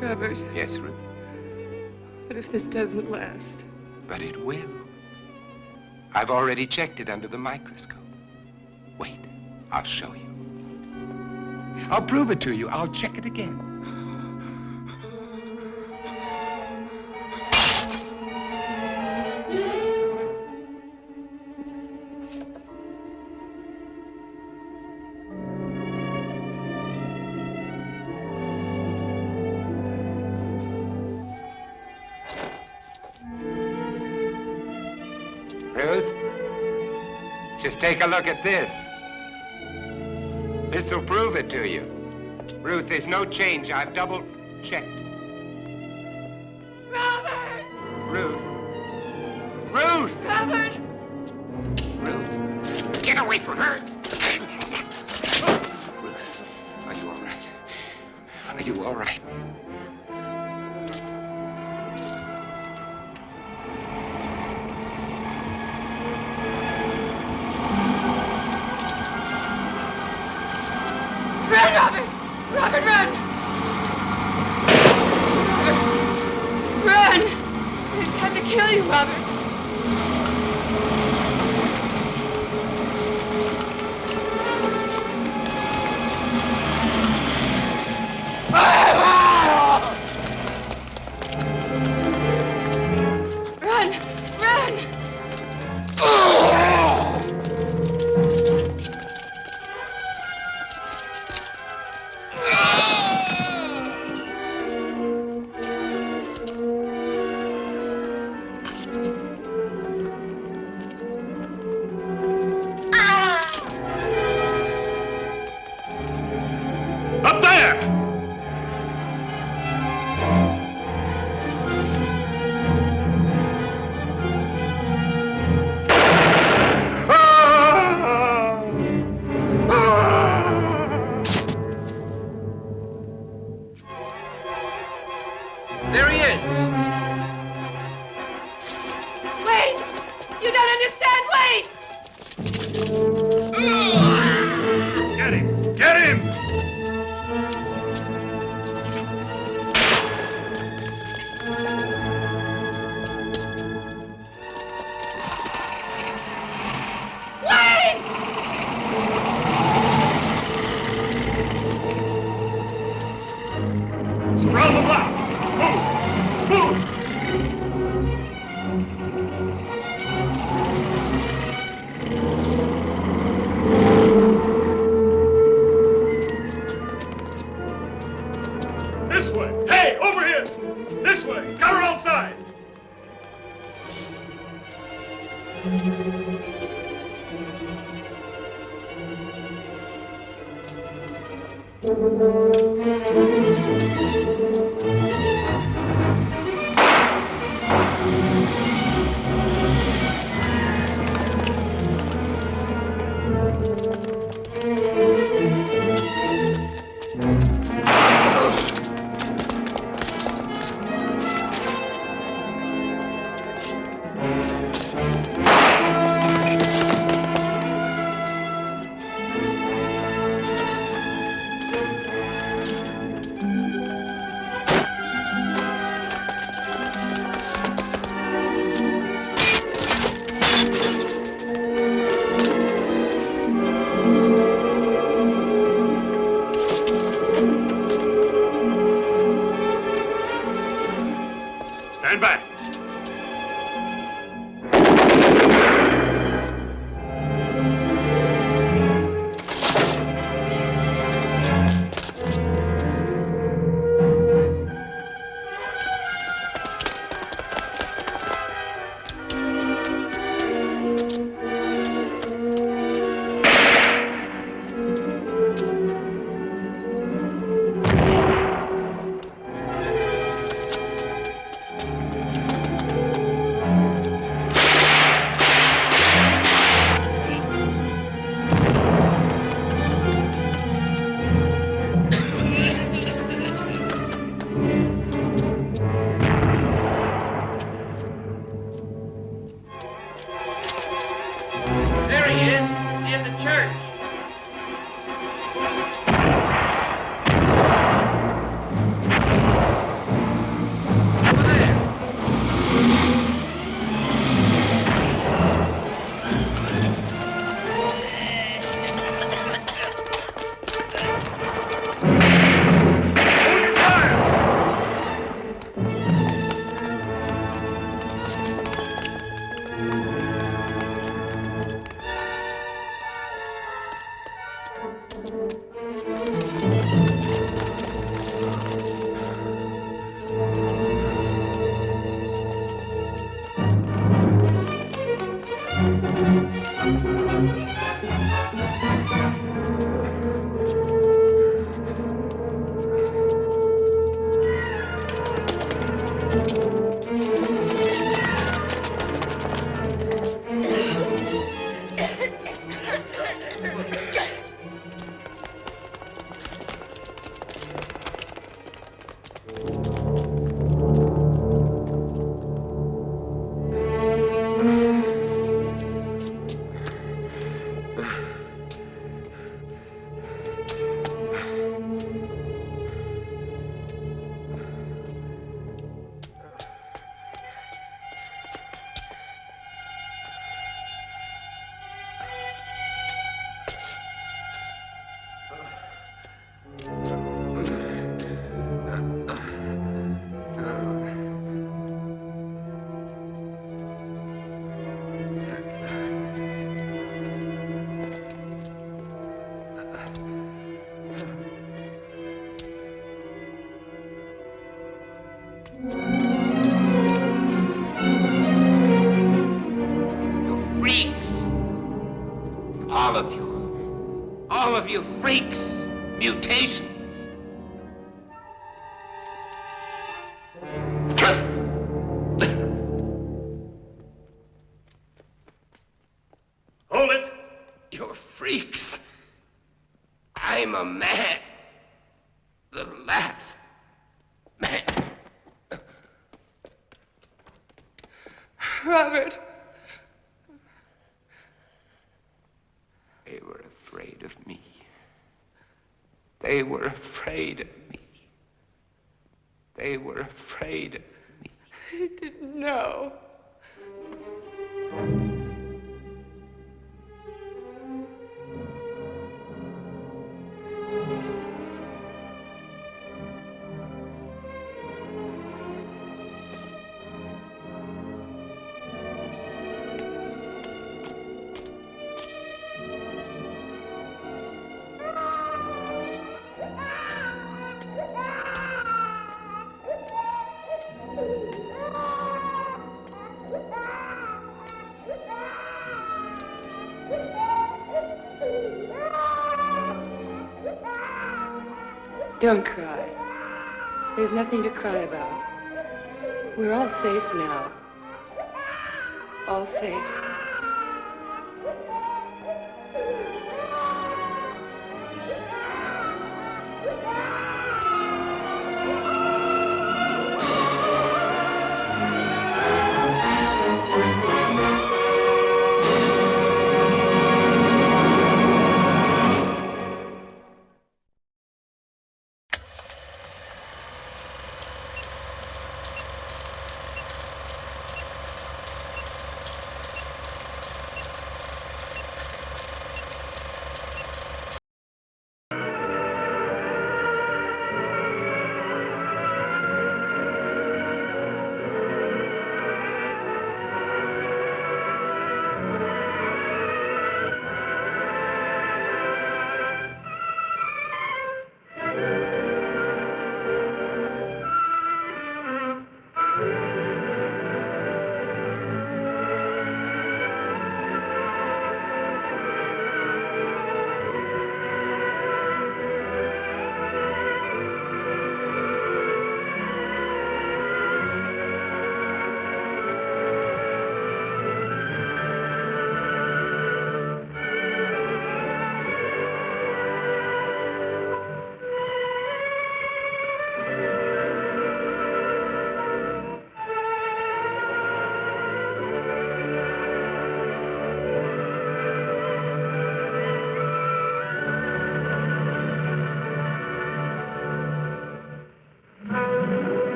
Speaker 8: Robert,
Speaker 1: Yes, Ruth.
Speaker 8: what if this doesn't last?
Speaker 1: But it will. I've already checked it under the microscope. Wait, I'll show you. I'll prove it to you. I'll check it again. Ruth, just take a look at this. This'll prove it to you. Ruth, there's no change. I've double-checked.
Speaker 8: Robert!
Speaker 1: Ruth. Ruth!
Speaker 8: Robert!
Speaker 1: Ruth, get away from her! Ruth, are you all right? Are you all right?
Speaker 8: Run, Robert! Robert, run! Robert, run! They've come to kill you, Robert. Run! Run!
Speaker 2: Up there!
Speaker 9: There he is.
Speaker 8: Wait! You don't understand! Wait!
Speaker 2: Get him! Get him!
Speaker 10: Stand back.
Speaker 9: There he is, near the church. Over there.
Speaker 11: All of you freaks! Mutations!
Speaker 10: Hold it!
Speaker 11: You're freaks! I'm a man. The last man.
Speaker 8: Robert.
Speaker 11: They were afraid of me. They were afraid of me. They were afraid of me.
Speaker 8: I didn't know. Don't cry. There's nothing to cry about. We're all safe now. All safe.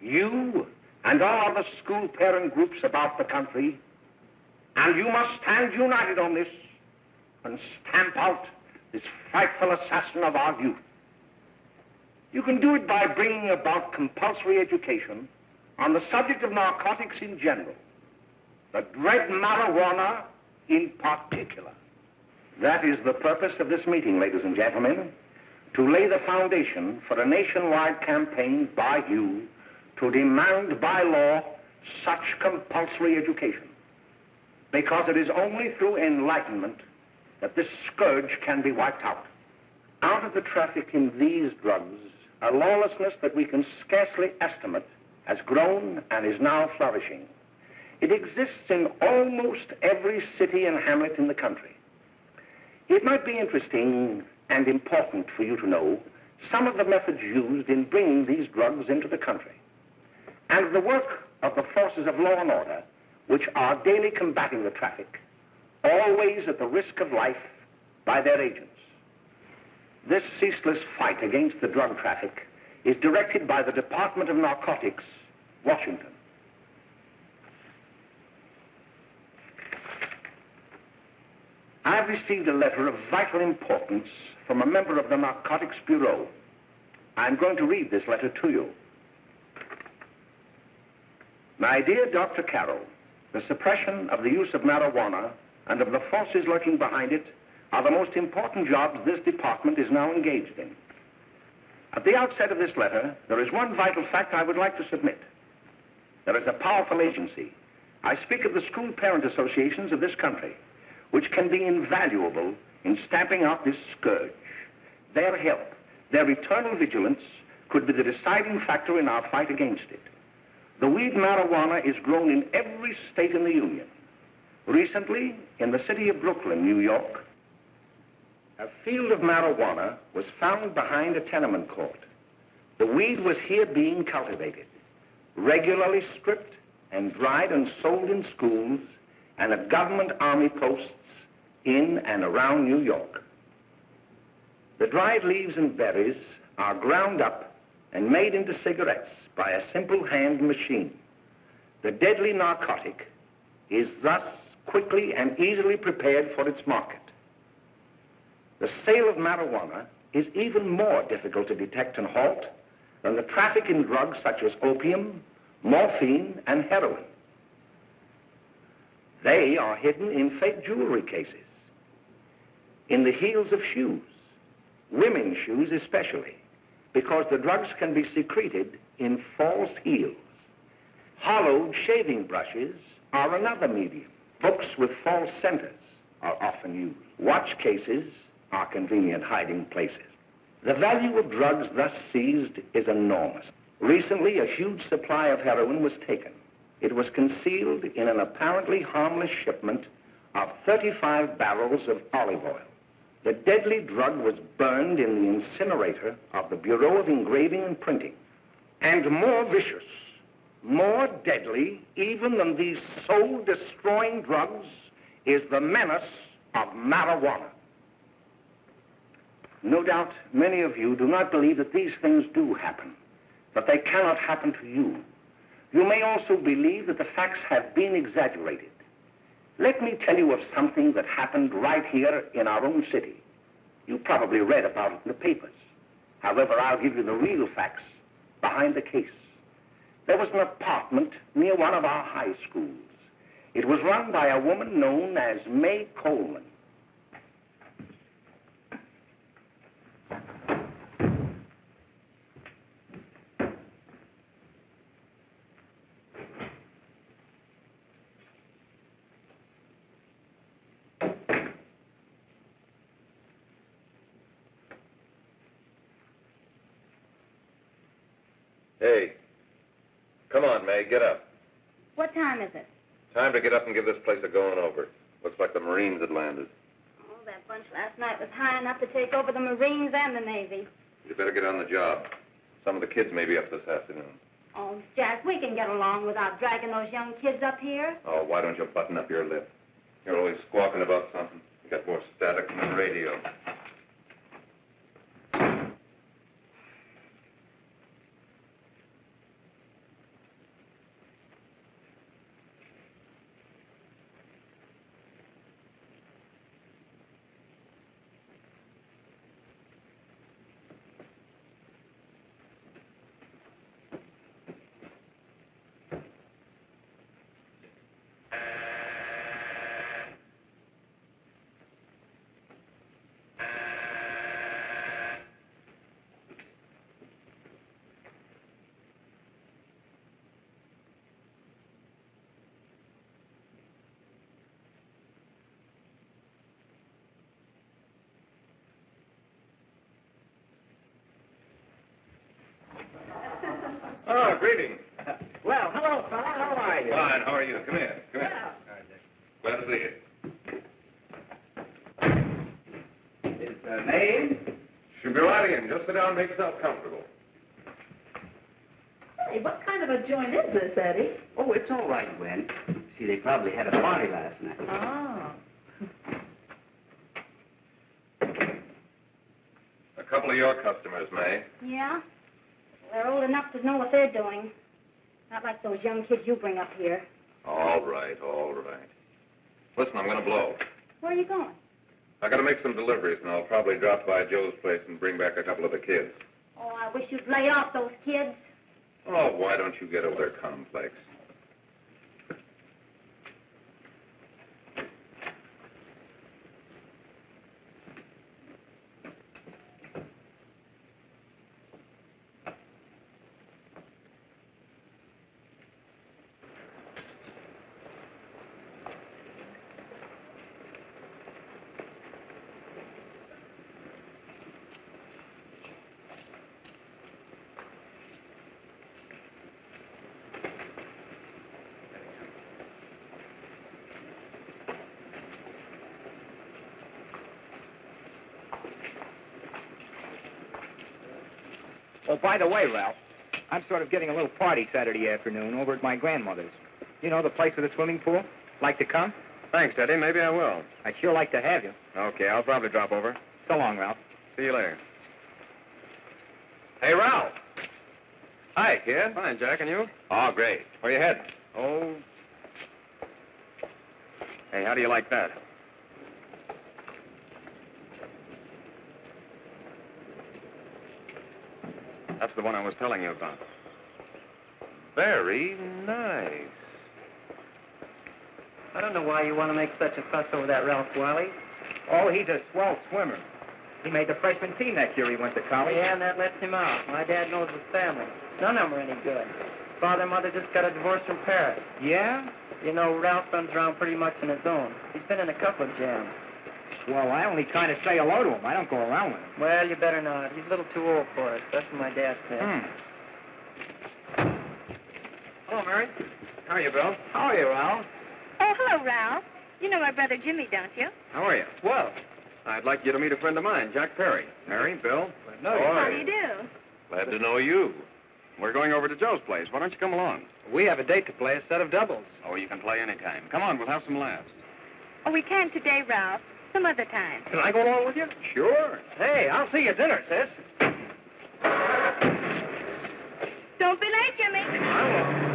Speaker 12: You and all other school parent groups about the country, and you must stand united on this and stamp out this frightful assassin of our youth. You can do it by bringing about compulsory education on the subject of narcotics in general, the dread marijuana in particular. That is the purpose of this meeting, ladies and gentlemen, to lay the foundation for a nationwide campaign by you to demand by law such compulsory education. Because it is only through enlightenment that this scourge can be wiped out. Out of the traffic in these drugs, a lawlessness that we can scarcely estimate has grown and is now flourishing. It exists in almost every city and hamlet in the country. It might be interesting and important for you to know some of the methods used in bringing these drugs into the country. and the work of the forces of law and order, which are daily combating the traffic, always at the risk of life by their agents. This ceaseless fight against the drug traffic is directed by the Department of Narcotics, Washington. I've received a letter of vital importance from a member of the Narcotics Bureau. I'm going to read this letter to you. My dear Dr. Carroll, the suppression of the use of marijuana and of the forces lurking behind it are the most important jobs this department is now engaged in. At the outset of this letter, there is one vital fact I would like to submit. There is a powerful agency. I speak of the school parent associations of this country, which can be invaluable in stamping out this scourge. Their help, their eternal vigilance, could be the deciding factor in our fight against it. The weed marijuana is grown in every state in the Union. Recently, in the city of Brooklyn, New York, a field of marijuana was found behind a tenement court. The weed was here being cultivated, regularly stripped and dried and sold in schools and at government army posts in and around New York. The dried leaves and berries are ground up and made into cigarettes by a simple hand machine. The deadly narcotic is thus quickly and easily prepared for its market. The sale of marijuana is even more difficult to detect and halt than the traffic in drugs such as opium, morphine, and heroin. They are hidden in fake jewelry cases, in the heels of shoes, women's shoes especially, because the drugs can be secreted in false heels. Hollowed shaving brushes are another medium. Books with false centers are often used. Watch cases are convenient hiding places. The value of drugs thus seized is enormous. Recently, a huge supply of heroin was taken. It was concealed in an apparently harmless shipment of 35 barrels of olive oil. The deadly drug was burned in the incinerator of the Bureau of Engraving and Printing. And more vicious, more deadly even than these soul-destroying drugs is the menace of marijuana. No doubt many of you do not believe that these things do happen, that they cannot happen to you. You may also believe that the facts have been exaggerated. Let me tell you of something that happened right here in our own city. You probably read about it in the papers. However, I'll give you the real facts behind the case. There was an apartment near one of our high schools. It was run by a woman known as May Coleman.
Speaker 7: Hey, come on, May, get up.
Speaker 4: What time is it?
Speaker 7: Time to get up and give this place a going over. Looks like the Marines had landed.
Speaker 4: Oh, that bunch last night was high enough to take over the Marines and the Navy.
Speaker 7: You better get on the job. Some of the kids may be up this afternoon.
Speaker 4: Oh, Jack, we can get along without dragging those young kids up here.
Speaker 7: Oh, why don't you button up your lip? You're always squawking about something. You got more static than the radio. Oh, greetings.
Speaker 12: Well, hello, fella. How are you?
Speaker 7: Fine, how are you? Come here. Come here. Glad to see you.
Speaker 12: His name?
Speaker 7: Should be right in. Just sit down and make yourself comfortable.
Speaker 12: Hey,
Speaker 13: Say, what kind of a joint is this, Eddie?
Speaker 14: Oh, it's all right, Gwen. See, they probably had a party last night.
Speaker 13: Oh.
Speaker 7: A couple of your customers, May.
Speaker 4: Yeah? They're old enough to know what they're doing. Not like those young kids you bring up here.
Speaker 7: All right, all right. Listen, I'm going to blow.
Speaker 4: Where are you going?
Speaker 7: I got to make some deliveries, and I'll probably drop by Joe's place and bring back a couple of the kids.
Speaker 4: Oh, I wish you'd lay off those kids.
Speaker 7: Oh, why don't you get over their complex?
Speaker 15: Oh, by the way, Ralph, I'm sort of getting a little party Saturday afternoon over at my grandmother's. You know, the place with the swimming pool? Like to come?
Speaker 7: Thanks, Eddie. Maybe I will.
Speaker 15: I'd sure like to have you.
Speaker 7: Okay, I'll probably drop over.
Speaker 15: So long, Ralph.
Speaker 7: See you later. Hey, Ralph. Hi, kid. Fine, Jack, and you? Oh, great. Where you heading? Oh. Hey, how do you like that? That's the one I was telling you about. Very nice.
Speaker 16: I don't know why you want to make such a fuss over that Ralph Wiley.
Speaker 15: Oh, he's a swell swimmer. He made the freshman team that year he went to college.
Speaker 16: Yeah, and that lets him out. My dad knows his family. None of them are any good. Father and mother just got a divorce from Paris.
Speaker 15: Yeah?
Speaker 16: You know, Ralph runs around pretty much on his own. He's been in a couple of jams.
Speaker 15: Well, I only kind of say hello to him. I don't go around with him.
Speaker 16: Well, you better not. He's a little too old for it. That's what my dad said.
Speaker 15: Hello, Mary. How are you, Bill?
Speaker 17: How are you, Ralph?
Speaker 4: Oh, hello, Ralph. You know my brother Jimmy, don't you?
Speaker 7: How are you?
Speaker 17: Well,
Speaker 7: I'd like you to meet a friend of mine, Jack Perry. Mary, Bill.
Speaker 4: How do you do?
Speaker 7: Glad to know you. We're going over to Joe's place. Why don't you come along?
Speaker 17: we have a date to play, a set of doubles.
Speaker 7: Oh, you can play anytime. Come on, we'll have some laughs.
Speaker 4: Oh, we can't today, Ralph. Some other time.
Speaker 17: Can I go along with you?
Speaker 7: Sure.
Speaker 17: Hey, I'll see you at dinner, sis.
Speaker 4: Don't be late, Jimmy.
Speaker 17: I won't.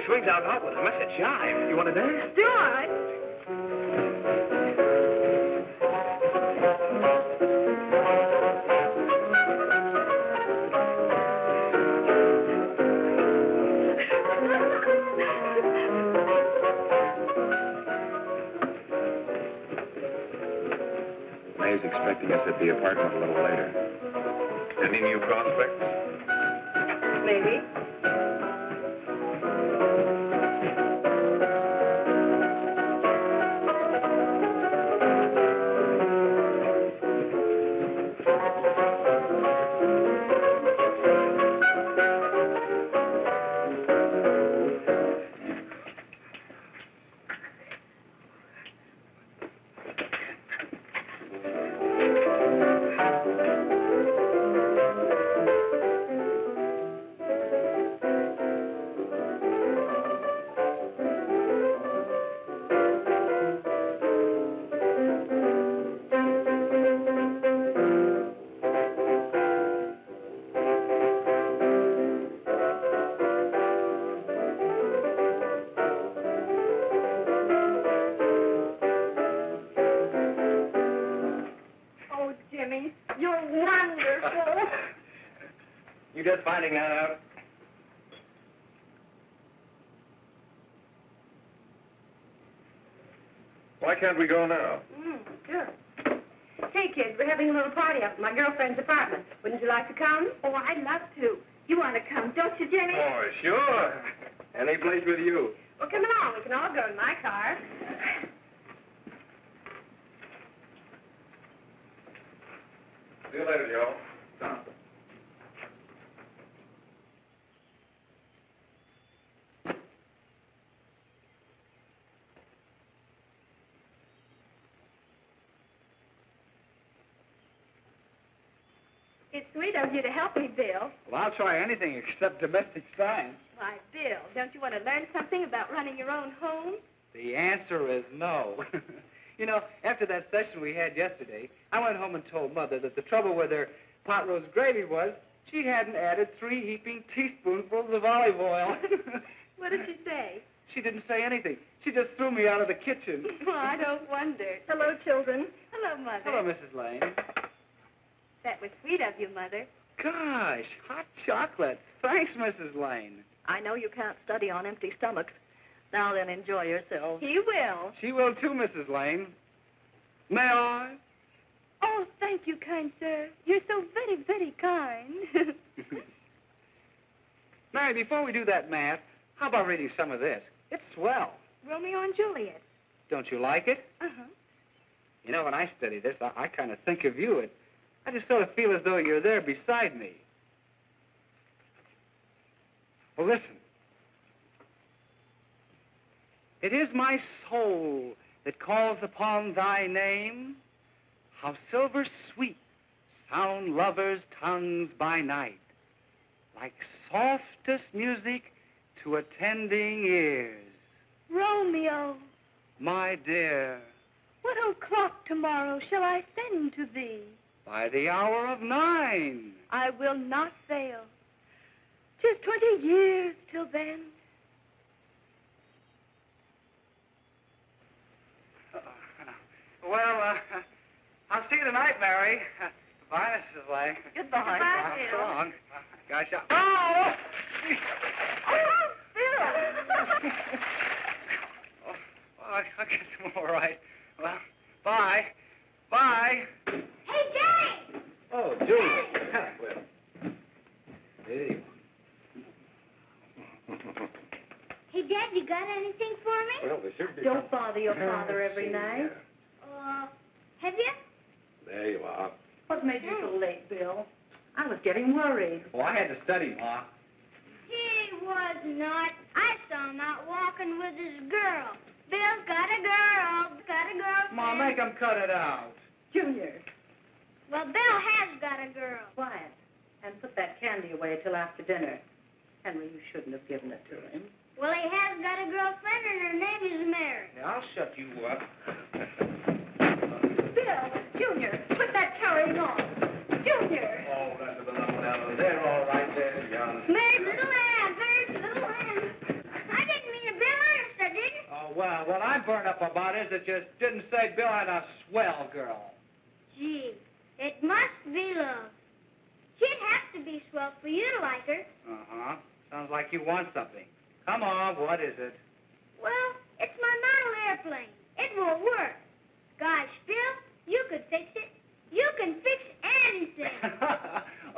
Speaker 18: Swings out hot with a mess of jive. You want to dance?
Speaker 4: Do I?
Speaker 7: May's expecting us at the apartment a little later. Any new prospects?
Speaker 8: Maybe.
Speaker 18: Just finding that out.
Speaker 7: Why can't we go now?
Speaker 4: Sure.
Speaker 19: kids. We're having a little party up at my girlfriend's apartment. Wouldn't you like to come? Oh, I'd love to. You want to come, don't you, Jimmy?
Speaker 18: Oh, sure. Any place with you.
Speaker 19: Well, come along. We can all go in my car.
Speaker 2: See you later, Joe.
Speaker 19: It's sweet of you to help me, Bill.
Speaker 17: Well, I'll try anything except domestic science.
Speaker 19: Why, Bill, don't you want to learn something about running your own home?
Speaker 17: The answer is no. You know, after that session we had yesterday, I went home and told Mother that the trouble with her pot roast gravy was she hadn't added 3 heaping teaspoonfuls of olive oil.
Speaker 19: What did she say?
Speaker 17: She didn't say anything. She just threw me out of the kitchen.
Speaker 19: Well, I don't wonder. Hello, children. Hello, Mother.
Speaker 17: Hello, Mrs. Lane.
Speaker 19: That was sweet of you, Mother.
Speaker 17: Gosh, hot chocolate. Thanks, Mrs. Lane.
Speaker 13: I know you can't study on empty stomachs. Now then, enjoy yourselves.
Speaker 19: He will.
Speaker 17: She will too, Mrs. Lane. May I?
Speaker 19: Oh, thank you, kind sir. You're so very, very kind.
Speaker 17: Mary, before we do that math, how about reading some of this? It's swell.
Speaker 19: Romeo and Juliet.
Speaker 17: Don't you like it?
Speaker 19: Uh-huh.
Speaker 17: You know, when I study this, I kind of think of you. I just sort of feel as though you're there beside me. Well, listen. It is my soul that calls upon thy name. How silver sweet sound lovers' tongues by night, like softest music to attending ears.
Speaker 19: Romeo,
Speaker 17: My dear,
Speaker 19: what o'clock tomorrow shall I send to thee?
Speaker 17: by the hour of 9.
Speaker 19: I will not fail. 'Tis 20 years till then.
Speaker 17: Well, I'll see you tonight, Mary. Goodbye, Mrs. Lane.
Speaker 13: Goodbye.
Speaker 19: Goodbye,
Speaker 17: So
Speaker 19: Bill.
Speaker 17: long. Gosh, oh!
Speaker 19: Oh, Bill!
Speaker 17: Oh, I guess I'm all right. Well, bye. Bye.
Speaker 4: Hey, Jay!
Speaker 17: Oh, Julie. Well, hey.
Speaker 4: Hey, Dad, you got anything for me?
Speaker 18: Well, there should be.
Speaker 13: Don't bother your father every night.
Speaker 4: Have you?
Speaker 18: There you are.
Speaker 13: What made you so late, Bill? I was getting worried.
Speaker 17: Oh, I had to study, Ma.
Speaker 4: He was not. I saw him out walking with his girl. Bill's got a girl. Got a girlfriend.
Speaker 17: Ma, make him cut it out.
Speaker 13: Junior,
Speaker 4: Well, Bill has got a girl.
Speaker 13: quiet. And put that candy away till after dinner. Henry, you shouldn't have given it to him.
Speaker 4: Well, he has got a girlfriend, and her name is Mary.
Speaker 17: Yeah, I'll shut you up.
Speaker 19: Bill, Junior, put that carrying on. Junior!
Speaker 18: Oh, that's a little They're all right there, young.
Speaker 4: Mary's little Ann. Mary's little Ann. I didn't mean to Bill Ernest, I didn't.
Speaker 17: Oh, well, what I'm burned up about is that you didn't say Bill had a swell girl.
Speaker 4: Gee, it must be love. She'd have to be swell for you to like her.
Speaker 17: Uh-huh. Sounds like you want something. Come on, what is it?
Speaker 4: Well, it's my model airplane. It won't work. Gosh, Bill, you could fix it. You can fix anything.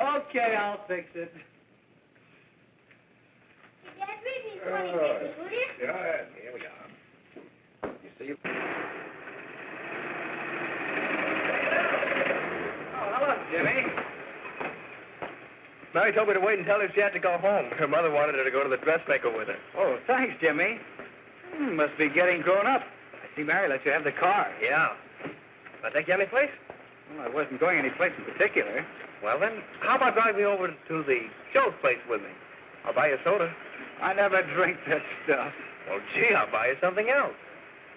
Speaker 17: Okay, I'll fix it.
Speaker 4: Dad, read me 20 pages, will you?
Speaker 18: Yeah, here we are. You see?
Speaker 17: Oh, hello, Jimmy.
Speaker 18: Mary told me to wait and tell her she had to go home. Her mother wanted her to go to the dressmaker with her.
Speaker 17: Oh, thanks, Jimmy. Must be getting grown up. I see Mary let you have the car.
Speaker 18: Yeah. I take you any place?
Speaker 17: Well, I wasn't going any place in particular.
Speaker 18: Well, then, how about driving me over to the Joe's place with me? I'll buy you a soda.
Speaker 17: I never drink that stuff.
Speaker 18: Well, gee, I'll buy you something else.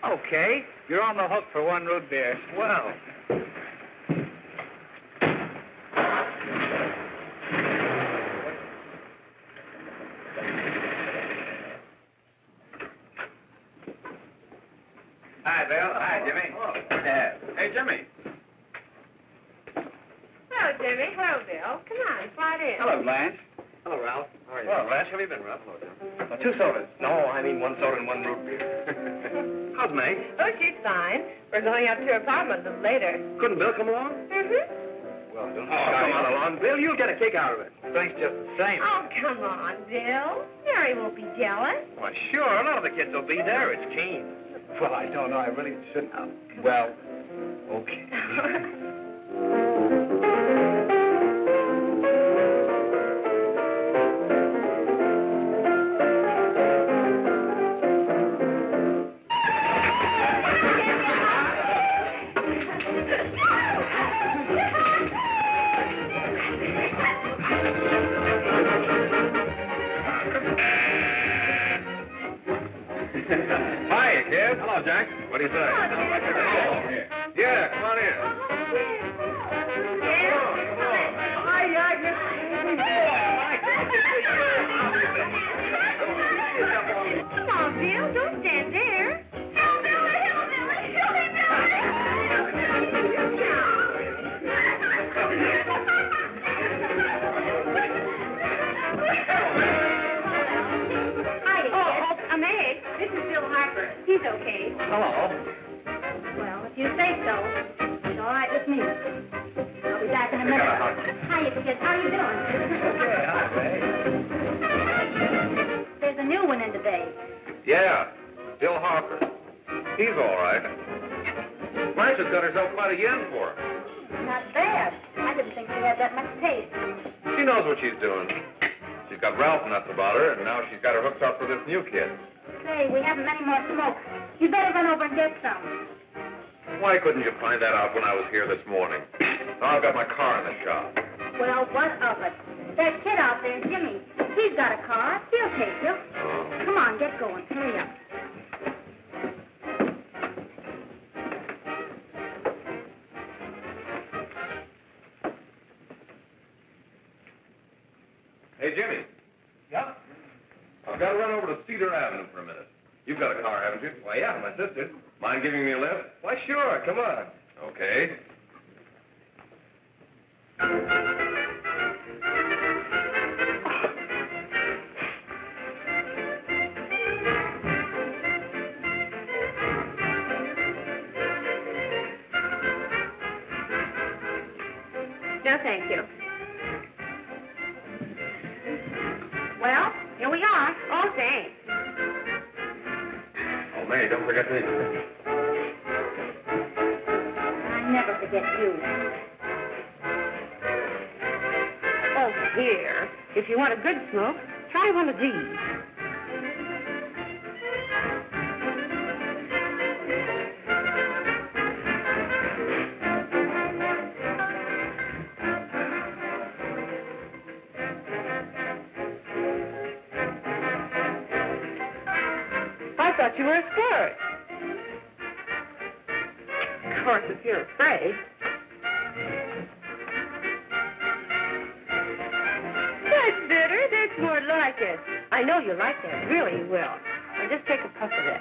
Speaker 17: Okay, you're on the hook for 1 root beer.
Speaker 18: Well.
Speaker 17: Hi, Bill. Hi, Jimmy.
Speaker 18: Oh.
Speaker 17: Hey, Jimmy.
Speaker 19: Hello, Jimmy. Hello, Bill. Come on, slide in.
Speaker 17: Hello, Blanche.
Speaker 18: Hello, Ralph. How are you?
Speaker 20: Well, Ralph, how have you been, Ralph?
Speaker 18: Hello, Jim. 2 sodas. No, I mean 1 soda and 1 root beer. How's May?
Speaker 13: Oh, she's fine. We're going up to her apartment a little later.
Speaker 18: Couldn't Bill come along?
Speaker 13: Mm-hmm.
Speaker 18: Well, don't come on along. Bill, you'll get a kick out of it. Thanks just the same.
Speaker 4: Oh, come on, Bill. Mary won't be jealous.
Speaker 18: Why, sure. A lot of the kids will be there. It's keen. Well, I don't know. I really shouldn't. Well, okay. Hiya, kid. Hello, Jack. What do you say? Yeah, come on in.
Speaker 4: Come on, Bill. Don't stand there. I'm Egg. This is Bill Harper. He's okay.
Speaker 18: Hello.
Speaker 4: Well, if you say so, it's all right with me. I'll be back in a minute. Hiya, kids. How you doing?
Speaker 18: Okay, hi, May.
Speaker 4: There's a new one in today.
Speaker 20: Yeah, Bill Harper. He's all right. Blanche's got herself quite a yen for her.
Speaker 4: Not bad. I didn't think she had that much taste.
Speaker 20: She knows what she's doing. She's got Ralph nuts about her, and now she's got her hooked up for this new kid.
Speaker 4: Hey, we haven't any more smoke. You better run over and get some.
Speaker 20: Why couldn't you find that out when I was here this morning? Now I've got my car in the shop.
Speaker 4: Well, what of it? That kid out there, Jimmy, he's got a car. He'll take you. Come on, get going. Hurry up.
Speaker 20: Hey, Jimmy.
Speaker 18: Yeah?
Speaker 20: I've got to run over to Cedar Avenue for a minute. You've got a car, haven't you?
Speaker 18: Why, yeah, my sister.
Speaker 20: Mind giving me a lift?
Speaker 18: Why, sure. Come on.
Speaker 20: Okay.
Speaker 4: No, thank you. Well, here we are. Oh, thanks.
Speaker 20: Oh, May, don't forget me.
Speaker 4: I never forget you. Oh, here. If you want a good smoke, try one of these.
Speaker 13: I thought you were a squirt. Of course, if you're afraid. That's bitter. That's more like it. I know you like that. Really, you will. Now just take a puff of that.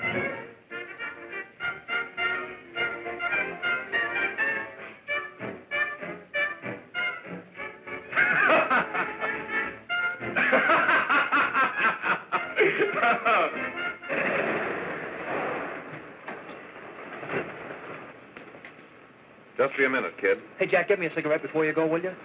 Speaker 20: Just be a minute, kid.
Speaker 15: Hey, Jack, get me a cigarette before you go, will you?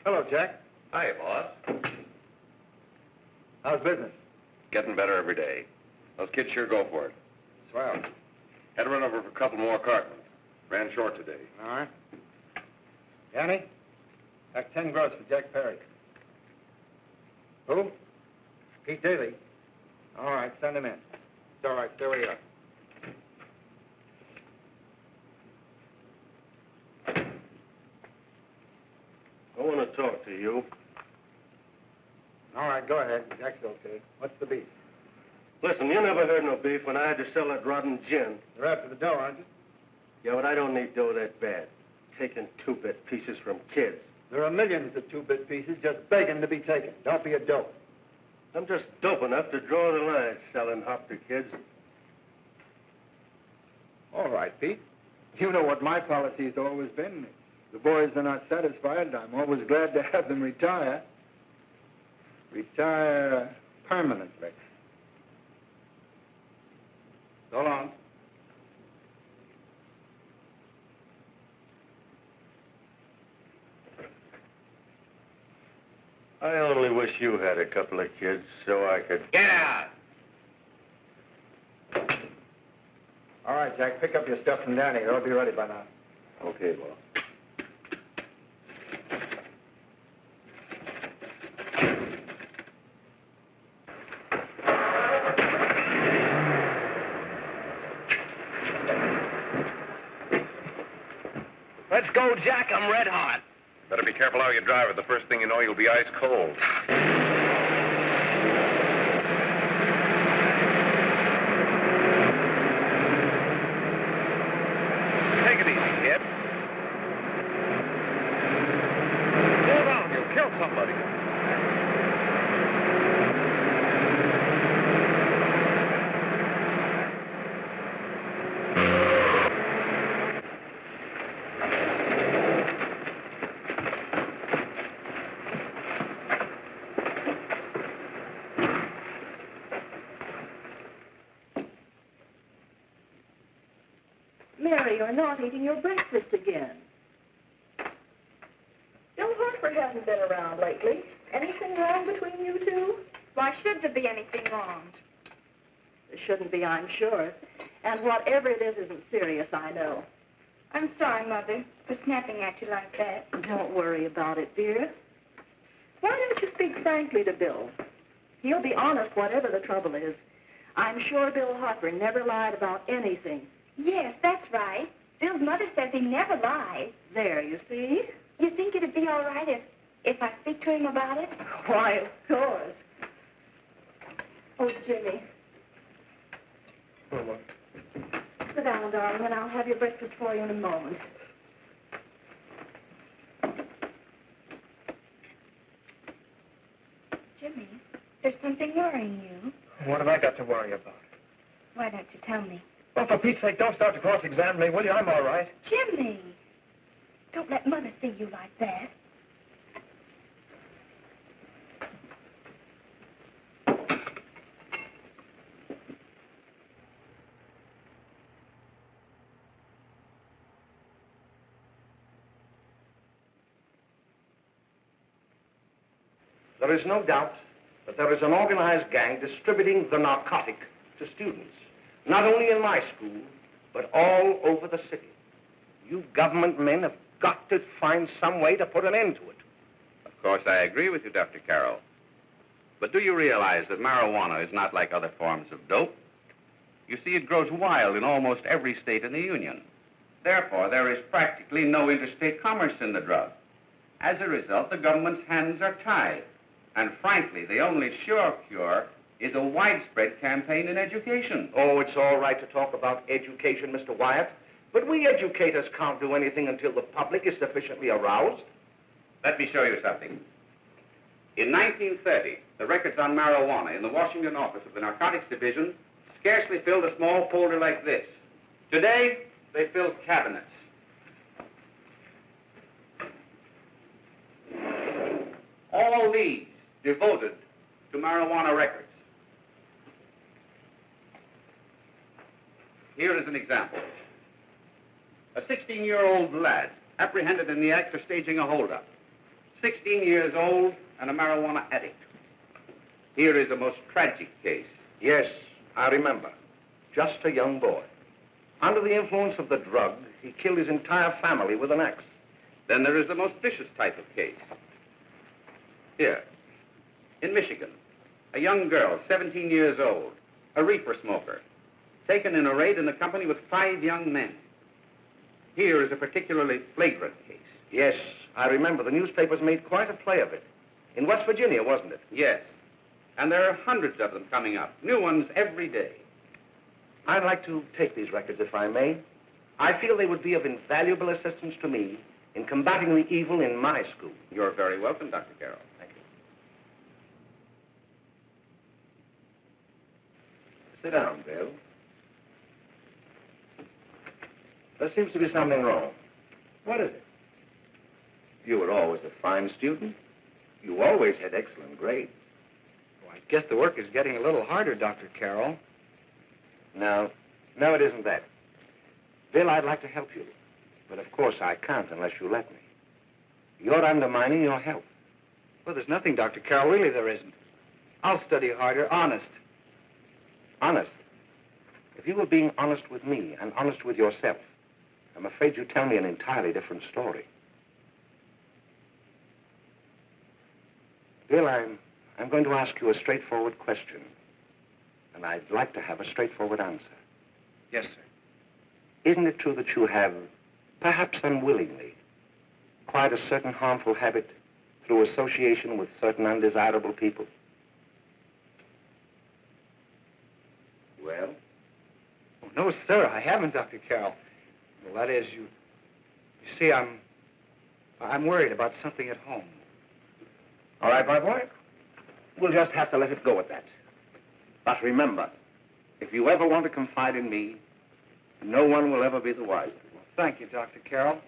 Speaker 18: Hello, Jack.
Speaker 20: Hi, boss.
Speaker 18: How's business?
Speaker 20: Getting better every day. Those kids sure go for it.
Speaker 18: Swell.
Speaker 20: Had to run over for a couple more cartons. Ran short today.
Speaker 18: All right. Yanni, that's 10 gross for Jack Perry. Who? Pete Daly. All right, send him in. It's all right, stay where you are.
Speaker 21: I want to talk to you.
Speaker 18: All right, go ahead. Jack's okay. What's the beef?
Speaker 21: Listen, you never heard no beef when I had to sell that rotten gin.
Speaker 18: You're after the dough, aren't you?
Speaker 21: Yeah, but I don't need dough that bad. Taking two-bit pieces from kids.
Speaker 5: There are millions of two-bit pieces just begging to be taken. Don't be a dope.
Speaker 21: I'm just dope enough to draw the line selling hop to kids.
Speaker 5: All right, Pete. You know what my policy has always been. If the boys are not satisfied, I'm always glad to have them retire. Retire permanently. So long.
Speaker 21: I only wish you had a couple of kids so I could...
Speaker 5: Get out! All right, Jack, pick up your stuff from down here. I'll be ready by now.
Speaker 21: Okay, boss.
Speaker 18: Let's go, Jack. I'm red hot.
Speaker 7: Better be careful how you drive it. The first thing you know, you'll be ice cold. Take it easy, kid. Slow down. You'll kill somebody.
Speaker 22: Mary, you're not eating your breakfast again. Bill Hartford hasn't been around lately. Anything wrong between you two?
Speaker 19: Why should there be anything wrong?
Speaker 22: There shouldn't be, I'm sure. And whatever it is isn't serious, I know.
Speaker 19: I'm sorry, Mother, for snapping at you like that.
Speaker 22: Don't worry about it, dear. Why don't you speak frankly to Bill? He'll be honest whatever the trouble is. I'm sure Bill Hartford never lied about anything.
Speaker 19: Yes, that's right. Bill's mother says he never lies.
Speaker 22: There, you see?
Speaker 19: You think it'd be all right if I speak to him about it?
Speaker 22: Why, of course.
Speaker 19: Oh, Jimmy.
Speaker 21: Oh, what?
Speaker 22: Sit down, darling, and I'll have your breakfast for you in a moment.
Speaker 19: Jimmy, there's something worrying you.
Speaker 5: What have I got to worry about?
Speaker 19: Why don't you tell me?
Speaker 5: Well, for Pete's sake, don't start to cross-examine me, will you? I'm all right.
Speaker 19: Jimmy! Don't let Mother see you like that.
Speaker 12: There is no doubt that there is an organized gang distributing the narcotic to students, not only in my school, but all over the city. You government men have got to find some way to put an end to it.
Speaker 14: Of course, I agree with you, Dr. Carroll. But do you realize that marijuana is not like other forms of dope? You see, it grows wild in almost every state in the Union. Therefore, there is practically no interstate commerce in the drug. As a result, the government's hands are tied. And frankly, the only sure cure is a widespread campaign in education.
Speaker 12: Oh, it's all right to talk about education, Mr. Wyatt, but we educators can't do anything until the public is sufficiently aroused.
Speaker 14: Let me show you something. In 1930, the records on marijuana in the Washington office of the Narcotics Division scarcely filled a small folder like this. Today, they fill cabinets. All these devoted to marijuana records. Here is an example. A 16-year-old lad apprehended in the act of staging a holdup. 16 years old and a marijuana addict. Here is a most tragic case.
Speaker 12: Yes, I remember. Just a young boy. Under the influence of the drug, he killed his entire family with an axe.
Speaker 14: Then there is the most vicious type of case. Here, in Michigan, a young girl, 17 years old, a reefer smoker, taken in a raid in the company with 5 young men. Here is a particularly flagrant case.
Speaker 12: Yes, I remember. The newspapers made quite a play of it. In West Virginia, wasn't it?
Speaker 14: Yes. And there are hundreds of them coming up, new ones every day.
Speaker 12: I'd like to take these records, if I may. I feel they would be of invaluable assistance to me in combating the evil in my school.
Speaker 14: You're very welcome, Dr. Carroll. Thank you.
Speaker 21: Sit down, Bill. There seems to be something wrong. What is it? You were always a fine student. You always had excellent grades.
Speaker 15: Well, I guess the work is getting a little harder, Dr. Carroll.
Speaker 21: No, it isn't that. Bill, I'd like to help you. But of course I can't unless you let me. You're undermining your health.
Speaker 15: Well, there's nothing, Dr. Carroll. Really, there isn't. I'll study harder, honest.
Speaker 21: Honest? If you were being honest with me and honest with yourself, I'm afraid you'd tell me an entirely different story. Bill, I'm going to ask you a straightforward question. And I'd like to have a straightforward answer.
Speaker 15: Yes, sir.
Speaker 21: Isn't it true that you have, perhaps unwillingly, acquired a certain harmful habit through association with certain undesirable people? Well?
Speaker 15: Oh, no, sir, I haven't, Dr. Carroll. Well, that is, you see, I'm worried about something at home.
Speaker 21: All right, my boy. We'll just have to let it go at that. But remember, if you ever want to confide in me, no one will ever be the wiser.
Speaker 15: Well, thank you, Dr. Carroll.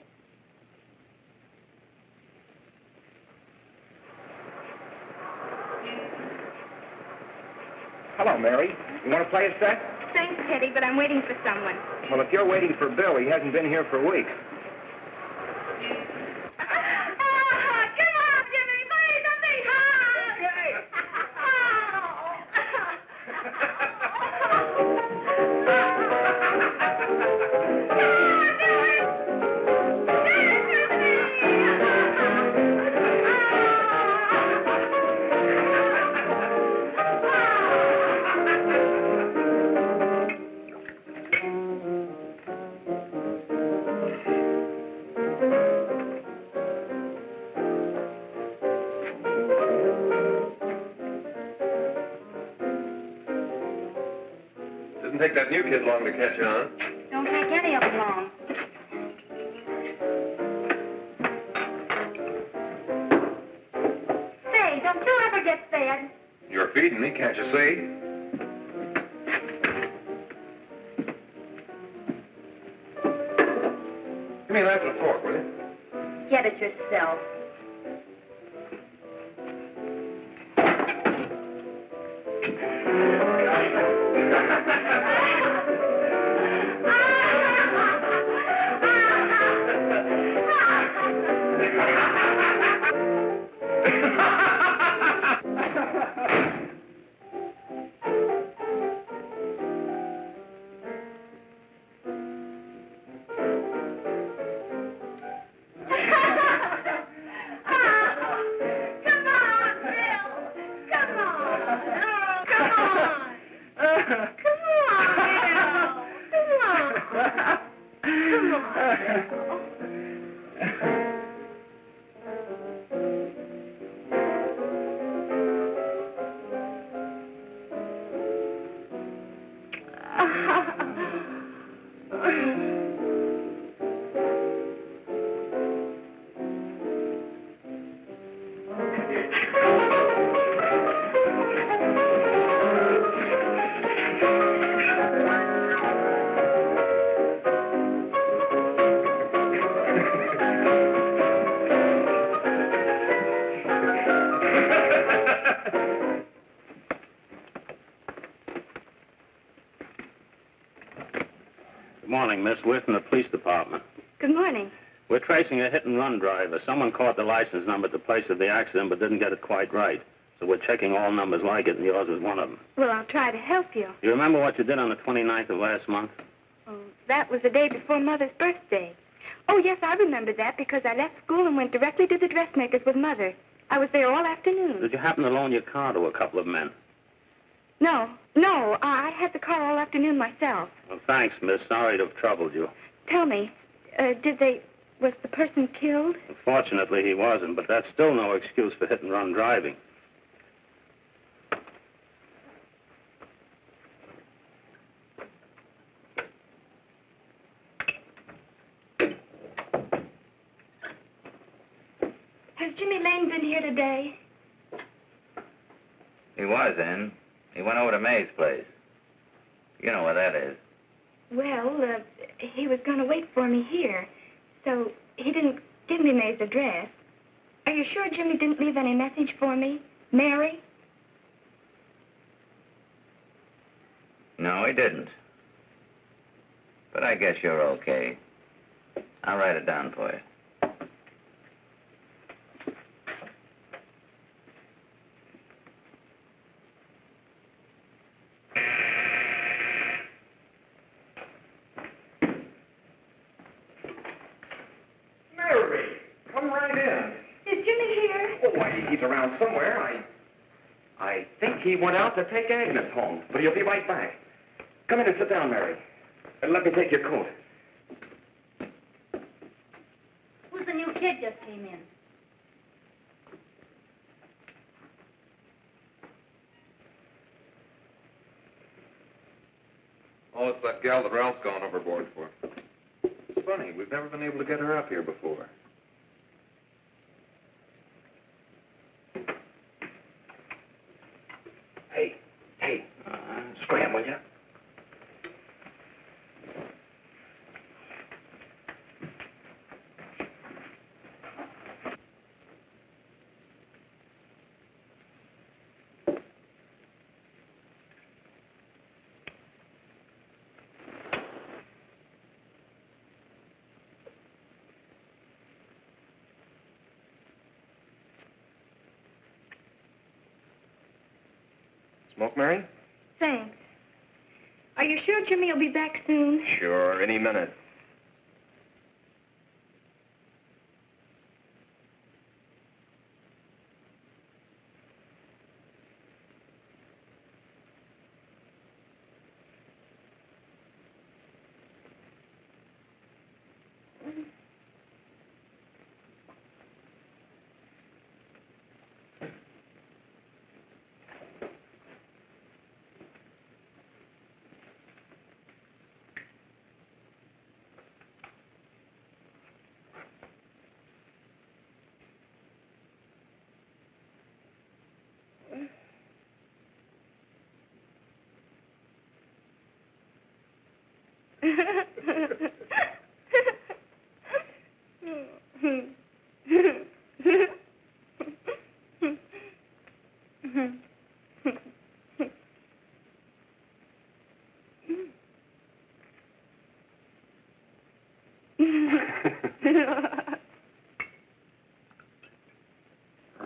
Speaker 15: Hello, Mary. You want to play a set?
Speaker 4: Thanks, Teddy, but I'm waiting for someone.
Speaker 15: Well, if you're waiting for Bill, he hasn't been here for weeks.
Speaker 20: Didn't take that new kid long to catch on.
Speaker 4: Don't take any of them long. Say, don't you ever get fed?
Speaker 20: You're feeding me, can't you see? Give me a knife and a fork, will you?
Speaker 4: Get it yourself.
Speaker 3: Morning, Miss. We're from the police department.
Speaker 4: Good morning.
Speaker 3: We're tracing a hit-and-run driver. Someone caught the license number at the place of the accident but didn't get it quite right. So we're checking all numbers like it, and yours was one of them.
Speaker 4: Well, I'll try to help you.
Speaker 3: You remember what you did on the 29th of last month?
Speaker 4: Oh, that was the day before Mother's birthday. Oh, yes, I remember that because I left school and went directly to the dressmaker's with Mother. I was there all afternoon.
Speaker 3: Did you happen to loan your car to a couple of men?
Speaker 4: No, I had the car all afternoon myself.
Speaker 3: Well, thanks, miss. Sorry to have troubled you.
Speaker 4: Tell me, was the person killed?
Speaker 3: Unfortunately, he wasn't, but that's still no excuse for hit-and-run driving.
Speaker 4: Vincent in here today?
Speaker 3: He was in. He went over to May's place. You know where that is.
Speaker 4: Well, he was going to wait for me here, so he didn't give me May's address. Are you sure Jimmy didn't leave any message for me? Mary?
Speaker 3: No, he didn't. But I guess you're okay. I'll write it down for you.
Speaker 20: Mary, come right in.
Speaker 4: Is Jimmy here?
Speaker 20: Oh, why, he's around somewhere. I think he went out to take Agnes home, but he'll be right back. Come in and sit down, Mary. And let me take your coat.
Speaker 4: Who's the new kid just came in?
Speaker 20: Oh, it's that gal that Ralph's gone overboard for. It's funny, we've never been able to get her up here before. Hey, scram, will you? Smoke, Mary?
Speaker 4: Thanks. Are you sure Jimmy will be back soon?
Speaker 20: Sure, any minute.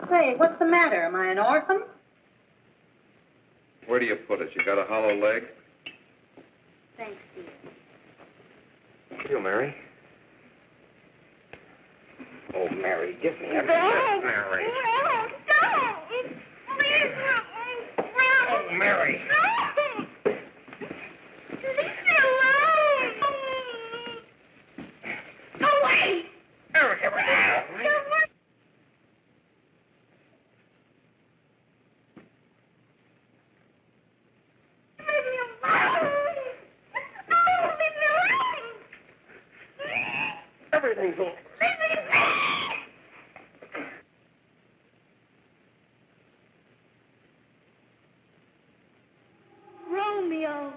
Speaker 1: Say, what's the matter? Am I an orphan?
Speaker 20: Where do you put it? You got a hollow leg?
Speaker 1: Thanks, dear.
Speaker 20: You, Mary. Oh, Mary, give me a
Speaker 4: Mary.
Speaker 20: Mary.
Speaker 4: No, don't. Please,
Speaker 20: Oh, Mary.
Speaker 4: No. Leave me alone. Go away.
Speaker 20: Mary, give me Everything's all...
Speaker 19: Romeo,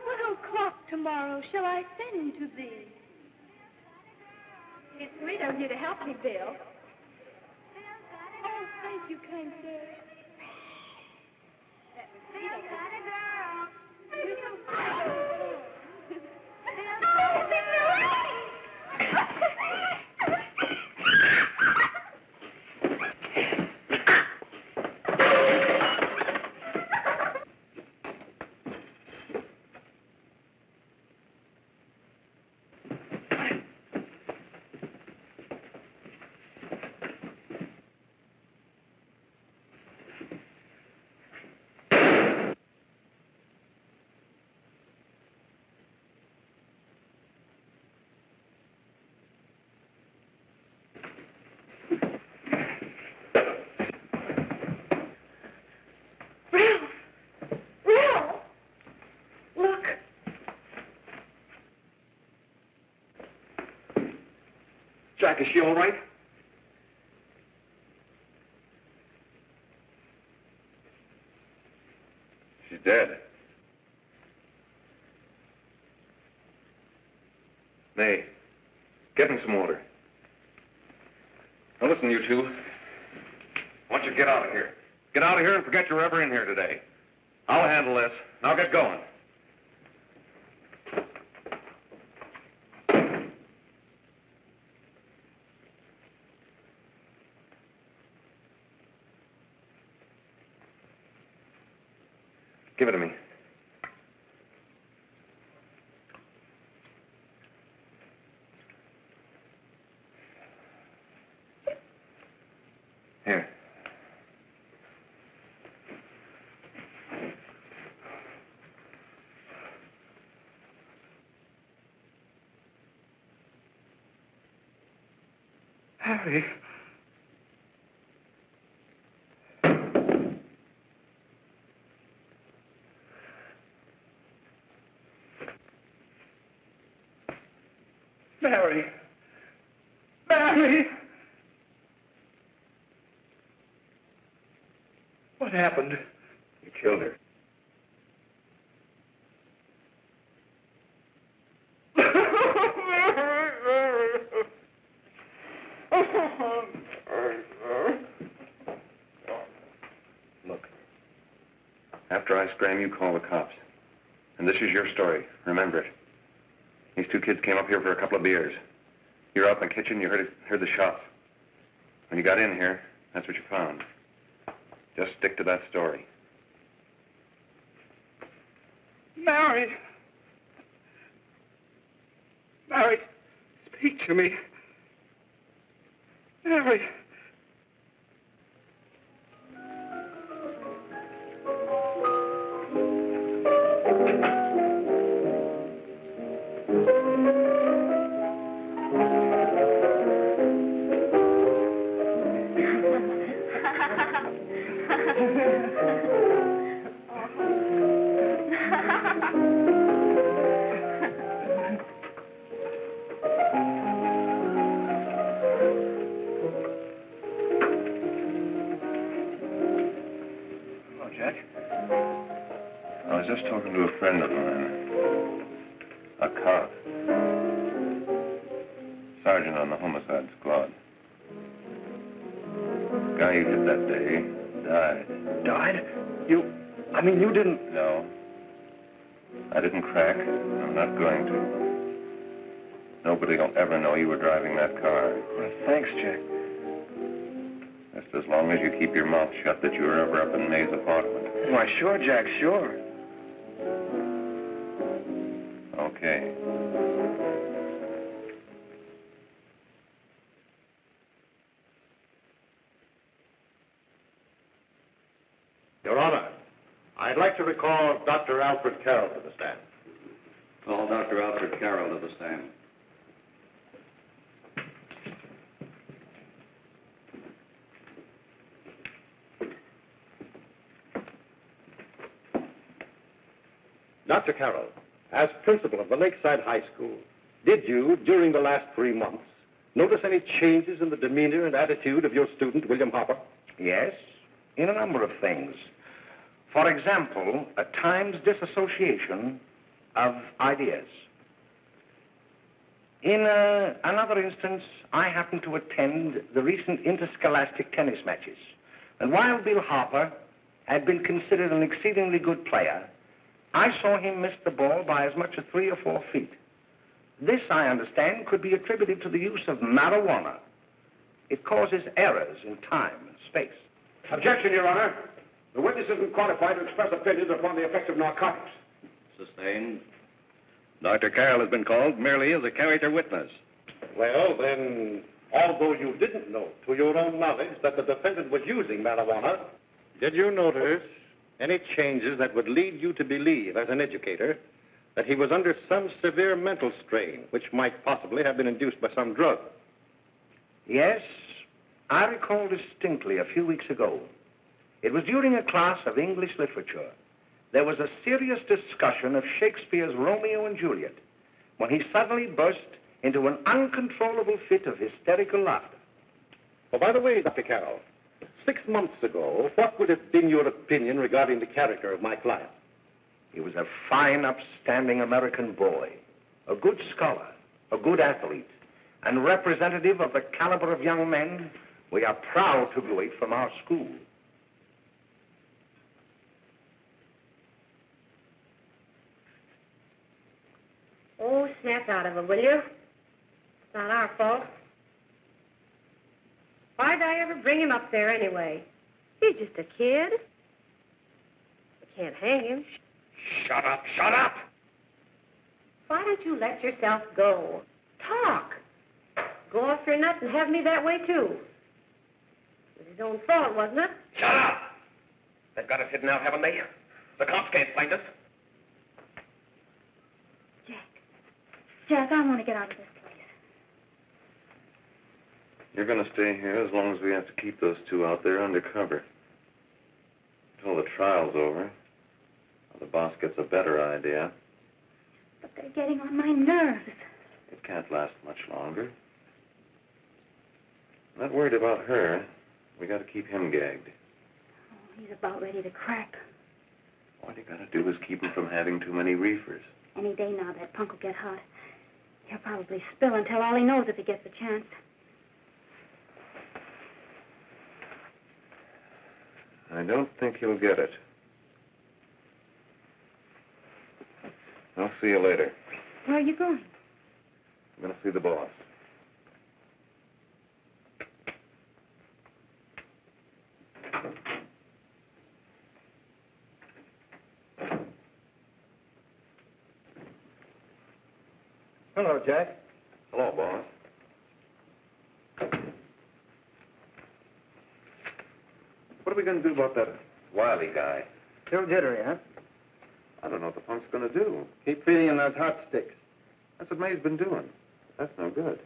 Speaker 19: what o'clock tomorrow shall I send to thee?
Speaker 4: It's sweet of you to help me, Bill.
Speaker 19: Oh, thank you, kind sir.
Speaker 4: Bill's got a girl.
Speaker 20: Jack, is she all right? dead. May, get him some water. Now listen, you two. I want you to get out of here. Get out of here and forget you're ever in here today. I'll handle this. Now get going. Give it to me. Here.
Speaker 17: Harry. Mary. Mary! What happened?
Speaker 20: You killed her. Look. After I scram, you call the cops. And this is your story. Remember it. These two kids came up here for a couple of beers. You were out in the kitchen, you heard the shots. When you got in here, that's what you found. Just stick to that story.
Speaker 17: Mary! Mary, speak to me. Mary!
Speaker 20: I was just talking to a friend of mine. A cop. Sergeant on the homicide squad. The guy you hit that day died.
Speaker 17: Died? You didn't...
Speaker 20: No. I didn't crack. I'm not going to. Nobody will ever know you were driving that car.
Speaker 17: Well, thanks, Jack.
Speaker 20: Just as long as you keep your mouth shut that you were ever up in May's apartment.
Speaker 17: Why, sure, Jack, sure.
Speaker 20: Okay.
Speaker 6: Your Honor, I'd like to recall Dr. Alfred Carroll to the stand.
Speaker 14: Call Dr. Alfred Carroll to the stand.
Speaker 6: Dr. Carroll, as principal of the Lakeside High School, did you, during the last 3 months, notice any changes in the demeanor and attitude of your student, William Harper?
Speaker 12: Yes, in a number of things. For example, at times disassociation of ideas. In another instance, I happened to attend the recent interscholastic tennis matches. And while Bill Harper had been considered an exceedingly good player, I saw him miss the ball by as much as 3 or 4 feet. This, I understand, could be attributed to the use of marijuana. It causes errors in time and space.
Speaker 6: Objection, Your Honor. The witness isn't qualified to express opinions upon the effects of narcotics.
Speaker 14: Sustained. Dr. Carroll has been called merely as a character witness.
Speaker 6: Well, then, although you didn't know to your own knowledge that the defendant was using marijuana, did you notice any changes that would lead you to believe, as an educator, that he was under some severe mental strain, which might possibly have been induced by some drug?
Speaker 12: Yes, I recall distinctly a few weeks ago. It was during a class of English literature. There was a serious discussion of Shakespeare's Romeo and Juliet when he suddenly burst into an uncontrollable fit of hysterical laughter.
Speaker 6: Oh, by the way, Dr. Carroll, 6 months ago, what would have been your opinion regarding the character of my client?
Speaker 12: He was a fine, upstanding American boy, a good scholar, a good athlete, and representative of the caliber of young men we are proud to graduate from our school.
Speaker 13: Oh, snap out of it, will you? It's not our fault. Why'd I ever bring him up there anyway? He's just a kid. I can't hang him.
Speaker 12: Shut up, shut up!
Speaker 13: Why don't you let yourself go? Talk. Go off your nuts and have me that way, too. It was his own fault, wasn't it?
Speaker 21: Shut up! They've got us hidden out, haven't they? The cops can't find us.
Speaker 4: Jack, I want to get out of this place.
Speaker 20: You're going to stay here as long as we have to keep those two out there undercover. Until the trial's over. Or the boss gets a better idea.
Speaker 4: But they're getting on my nerves.
Speaker 20: It can't last much longer. I'm not worried about her. We got to keep him gagged.
Speaker 4: Oh, he's about ready to crack.
Speaker 20: All you got to do is keep him from having too many reefers.
Speaker 4: Any day now, that punk will get hot. He'll probably spill and tell all he knows if he gets the chance.
Speaker 20: I don't think he'll get it. I'll see you later.
Speaker 4: Where are you going?
Speaker 20: I'm going to see the boss.
Speaker 5: Hello, Jack.
Speaker 20: Hello, boss. What are we going to do about that Wiley guy?
Speaker 5: Still jittery, huh?
Speaker 20: I don't know what the punk's going to do.
Speaker 5: Keep feeding him those hot sticks.
Speaker 20: That's what May's been doing. That's no good.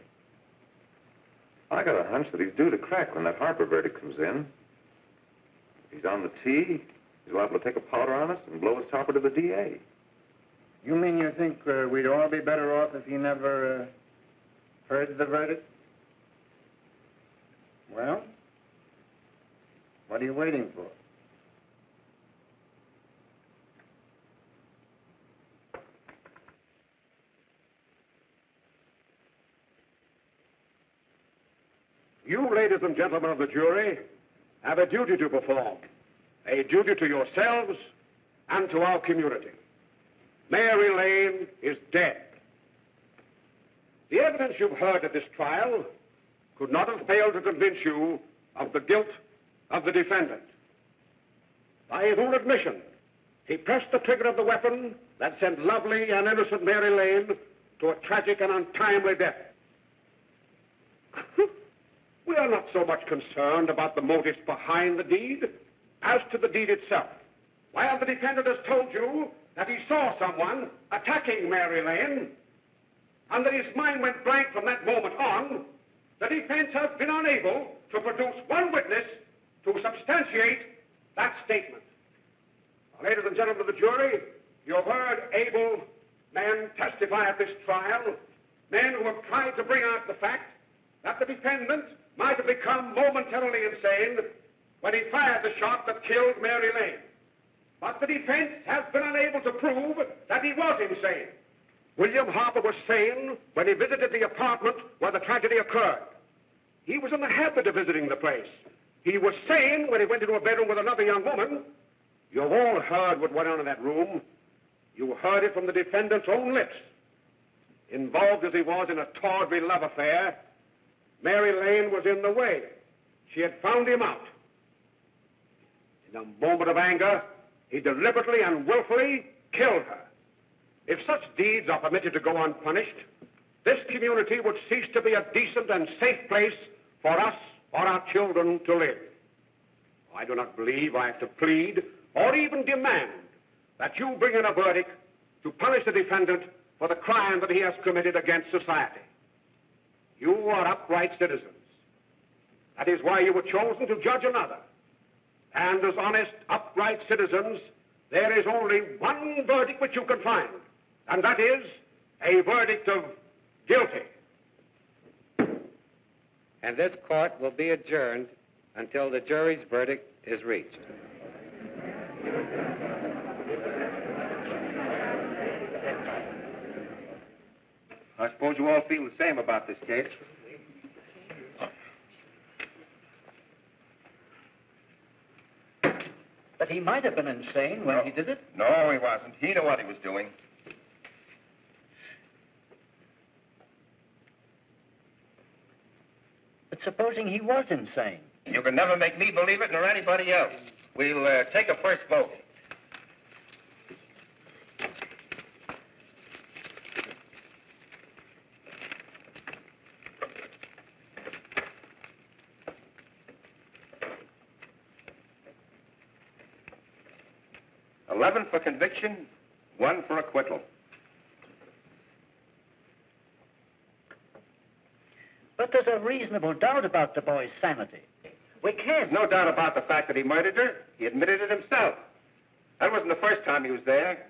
Speaker 20: I got a hunch that he's due to crack when that Harper verdict comes in. If he's on the tee, he's liable to take a powder on us and blow his topper to the DA.
Speaker 5: You mean you think we'd all be better off if he never heard the verdict? Well, what are you waiting for?
Speaker 9: You, ladies and gentlemen of the jury, have a duty to perform. A duty to yourselves and to our community. Mary Lane is dead. The evidence you've heard at this trial could not have failed to convince you of the guilt of the defendant. By his own admission, he pressed the trigger of the weapon that sent lovely and innocent Mary Lane to a tragic and untimely death. We are not so much concerned about the motives behind the deed as to the deed itself. While the defendant has told you that he saw someone attacking Mary Lane, and that his mind went blank from that moment on, the defense has been unable to produce one witness to substantiate that statement. Now, ladies and gentlemen of the jury, you have heard able men testify at this trial, men who have tried to bring out the fact that the defendant might have become momentarily insane when he fired the shot that killed Mary Lane. But the defense has been unable to prove that he was insane. William Harper was sane when he visited the apartment where the tragedy occurred. He was in the habit of visiting the place. He was sane when he went into a bedroom with another young woman. You've all heard what went on in that room. You heard it from the defendant's own lips. Involved as he was in a tawdry love affair, Mary Lane was in the way. She had found him out. In a moment of anger, he deliberately and willfully killed her. If such deeds are permitted to go unpunished, this community would cease to be a decent and safe place for us or our children to live. I do not believe I have to plead or even demand that you bring in a verdict to punish the defendant for the crime that he has committed against society. You are upright citizens. That is why you were chosen to judge another. And as honest, upright citizens, there is only one verdict which you can find, and that is a verdict of guilty.
Speaker 10: And this court will be adjourned until the jury's verdict is reached.
Speaker 21: I suppose you all feel the same about this case.
Speaker 11: But he might have been insane when he did it.
Speaker 21: No, he wasn't. He knew what he was doing.
Speaker 11: But supposing he was insane?
Speaker 21: You can never make me believe it, nor anybody else. We'll take a first vote. $11 for conviction, 1 for acquittal.
Speaker 11: But there's a reasonable doubt about the boy's sanity.
Speaker 21: We can't. No doubt about the fact that he murdered her. He admitted it himself. That wasn't the first time he was there.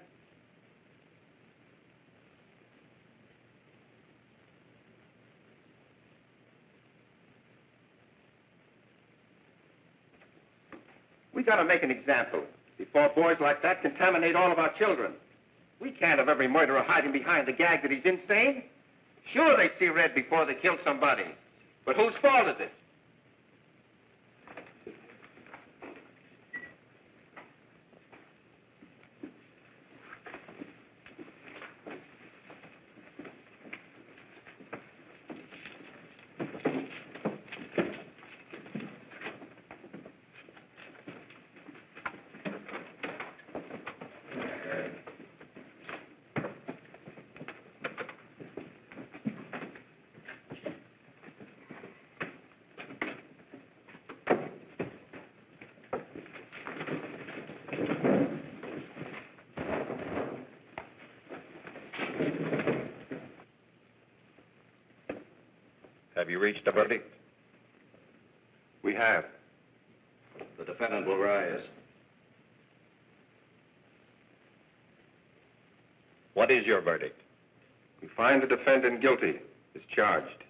Speaker 21: We got to make an example before boys like that contaminate all of our children. We can't have every murderer hiding behind the gag that he's insane. Sure, they see red before they kill somebody. But whose fault is it?
Speaker 14: Have you reached a verdict?
Speaker 21: We have.
Speaker 14: The defendant will rise. What is your verdict?
Speaker 21: We find the defendant guilty as charged.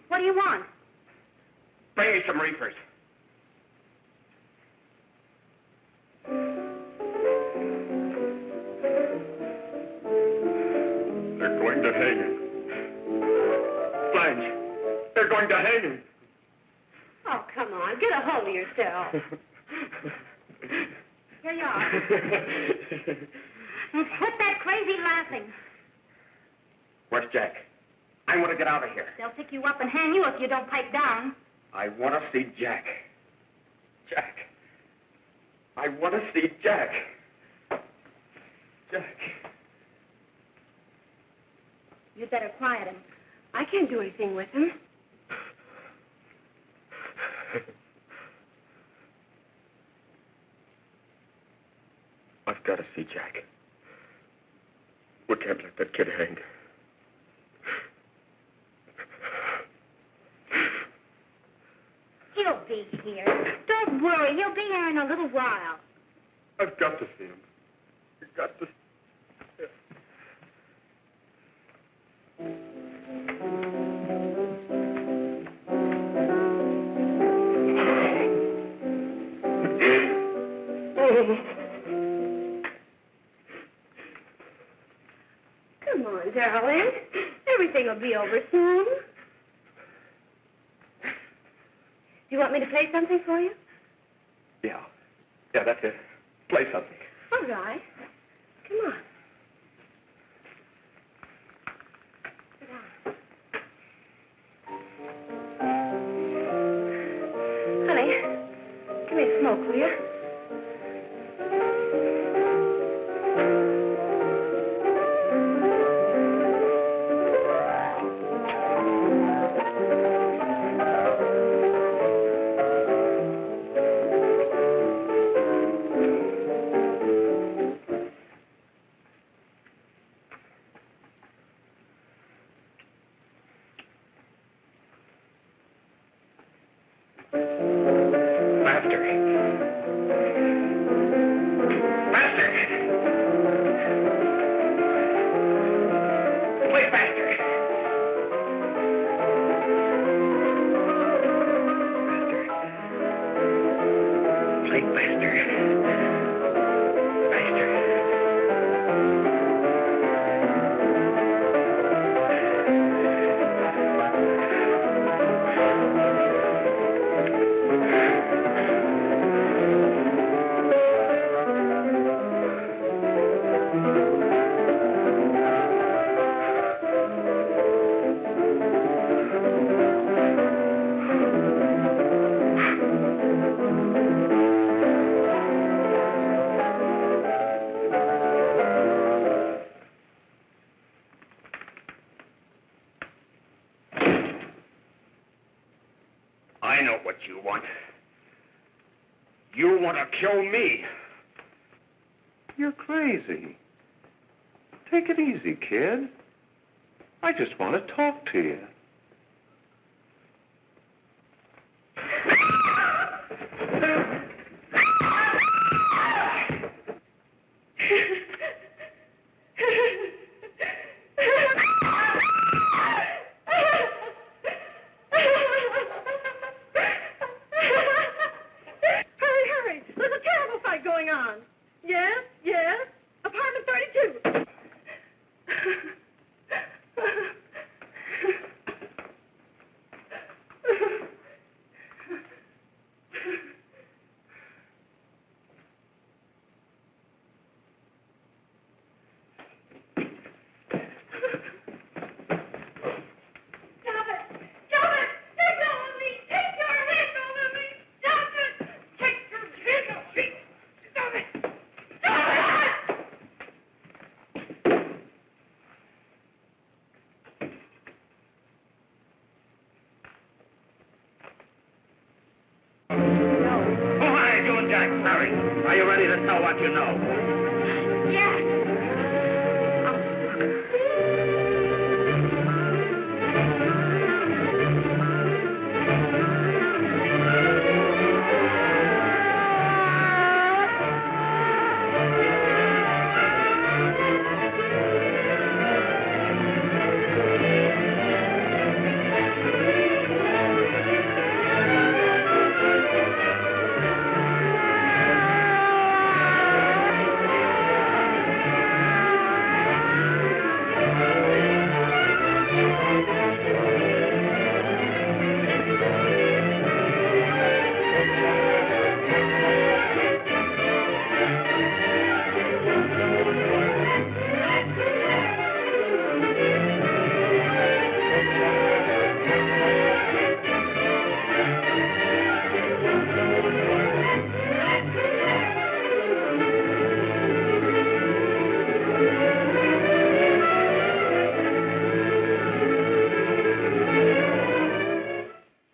Speaker 13: What do you want?
Speaker 21: Bring me some reefers. They're going to hang him. Blanche, they're going to hang him.
Speaker 13: Oh, come on. Get a hold of yourself. Here you are. And quit that crazy laughing.
Speaker 21: Where's Jack? I want to get out of here.
Speaker 13: They'll pick you up and hang you if you don't pipe down.
Speaker 21: I want to see Jack. Jack. I want to see Jack. Jack.
Speaker 13: You'd better quiet him. I can't do anything with him.
Speaker 21: I've got to see Jack. We can't let that kid hang.
Speaker 13: He'll be here. Don't worry. He'll be here in a little while.
Speaker 21: I've got to see him. I've got to.
Speaker 13: Come on, darling. Everything will be over soon. me to play something for you?
Speaker 18: Yeah. Yeah, that's it. Play something.
Speaker 13: All right. Come on. Sit down. Honey, give me a smoke, will you?
Speaker 12: I know what you want. You want to kill me.
Speaker 20: You're crazy. Take it easy, kid. I just want to talk to you.
Speaker 19: Hurry! There's a terrible fight going on. Yes? Apartment 32.
Speaker 12: Are you ready to tell what you know?
Speaker 19: Yes.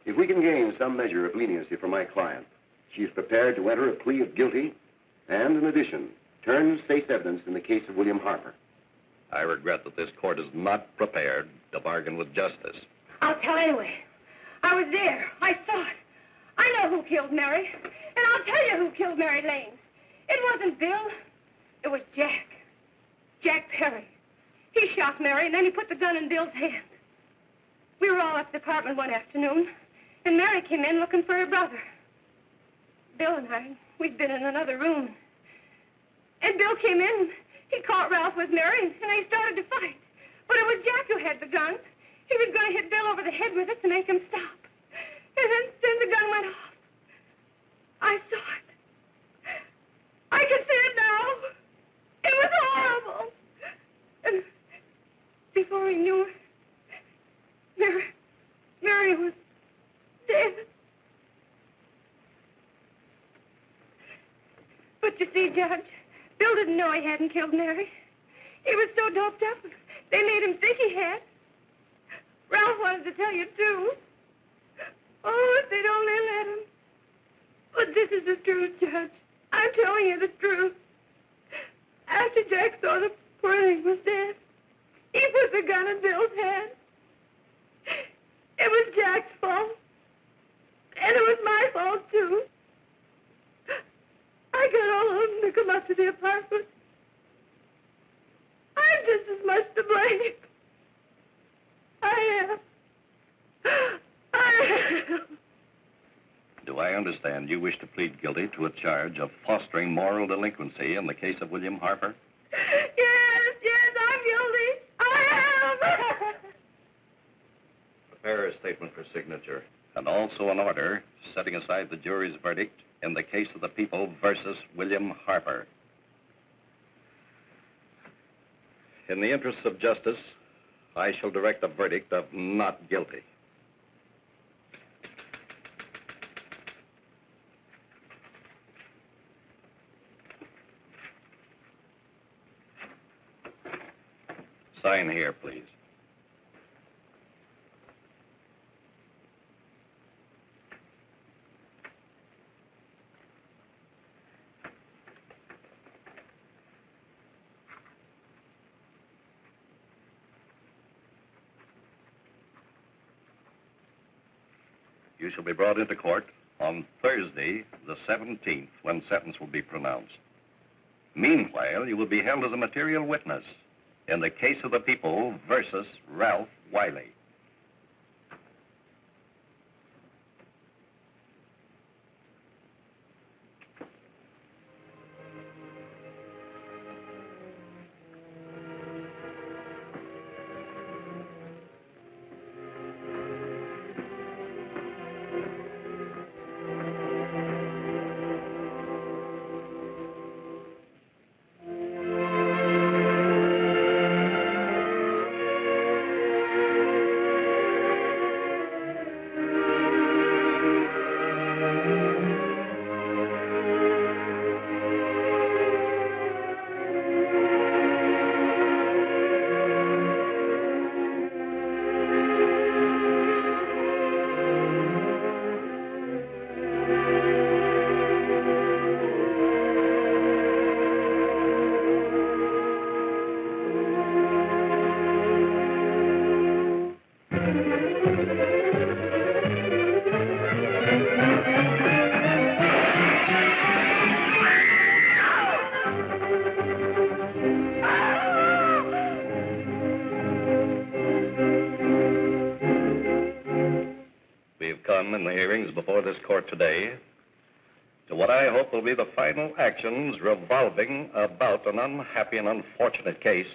Speaker 8: If we can gain some measure of leniency for my client, she is prepared to enter a plea of guilty and, in addition, turn state's evidence in the case of William Harper.
Speaker 7: I regret that this court is not prepared to bargain with justice.
Speaker 19: I'll tell anyway. I was there. I saw it. I know who killed Mary. And I'll tell you who killed Mary Lane. It wasn't Bill. It was Jack. Jack Perry. He shot Mary, and then he put the gun in Bill's hand. We were all at the apartment one afternoon, and Mary came in looking for her brother. Bill and I, we'd been in another room. And Bill came in, he caught Ralph with Mary, and they started to fight. But it was Jack who had the gun. He was going to hit Bill over the head with it to make him stop. And then the gun went off. I saw it. I can see it now. It was horrible. And before he knew it, Mary was dead. But you see, Judge, Bill didn't know he hadn't killed Mary. He was so doped up, they made him think he had. Ralph wanted to tell you, too. Oh, if they'd only let him. But this is the truth, Judge. I'm telling you the truth. After Jack saw the poor thing was dead, he put the gun in Bill's hand. It was Jack's fault. And it was my fault, too. I got all of them to come up to the apartment. I'm just as much to blame. I am.
Speaker 2: Do I understand you wish to plead guilty to a charge of fostering moral delinquency in the case of William Harper?
Speaker 19: Yes, I'm guilty. I am.
Speaker 2: Prepare a statement for signature. And also an order setting aside the jury's verdict in the case of the people versus William Harper. In the interests of justice, I shall direct a verdict of not guilty. Sign here, please. You shall be brought into court on Thursday, the 17th, when sentence will be pronounced. Meanwhile, you will be held as a material witness in the case of the people versus Ralph Wiley. In the hearings before this court today to what I hope will be the final actions revolving about an unhappy and unfortunate case,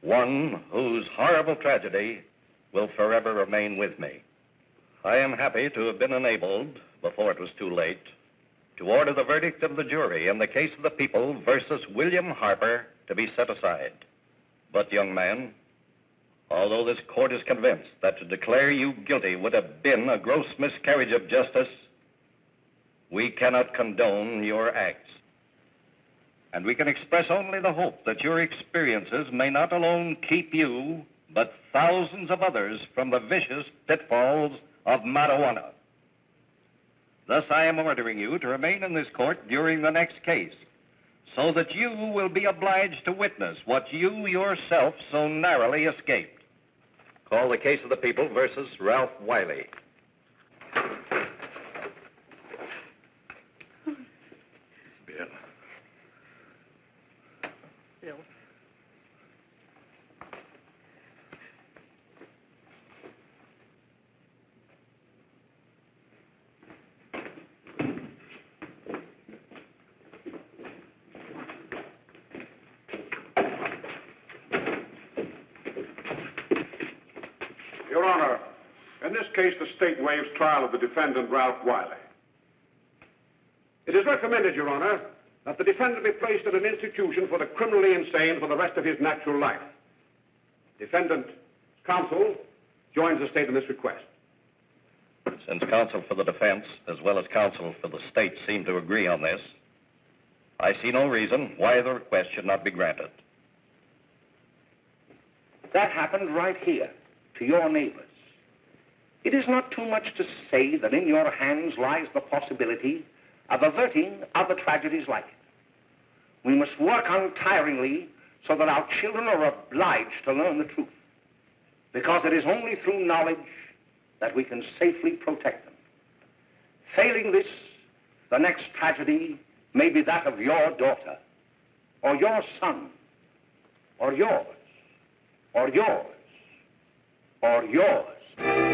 Speaker 2: one whose horrible tragedy will forever remain with me. I am happy to have been enabled, before it was too late, to order the verdict of the jury in the case of the people versus William Harper to be set aside. But, young man, although this court is convinced that to declare you guilty would have been a gross miscarriage of justice, we cannot condone your acts. And we can express only the hope that your experiences may not alone keep you, but thousands of others from the vicious pitfalls of marijuana. Thus, I am ordering you to remain in this court during the next case, so that you will be obliged to witness what you yourself so narrowly escaped. Call the case of the people versus Ralph Wiley.
Speaker 9: Bill.
Speaker 11: Bill.
Speaker 9: Your Honor, in this case, the state waives trial of the defendant, Ralph Wiley. It is recommended, Your Honor, that the defendant be placed in an institution for the criminally insane for the rest of his natural life. Defendant's counsel joins the state in this request.
Speaker 2: Since counsel for the defense, as well as counsel for the state, seem to agree on this, I see no reason why the request should not be granted.
Speaker 12: That happened right here, to your neighbors. It is not too much to say that in your hands lies the possibility of averting other tragedies like it. We must work untiringly so that our children are obliged to learn the truth, because it is only through knowledge that we can safely protect them. Failing this, the next tragedy may be that of your daughter, or your son, or yours, or yours, or yours.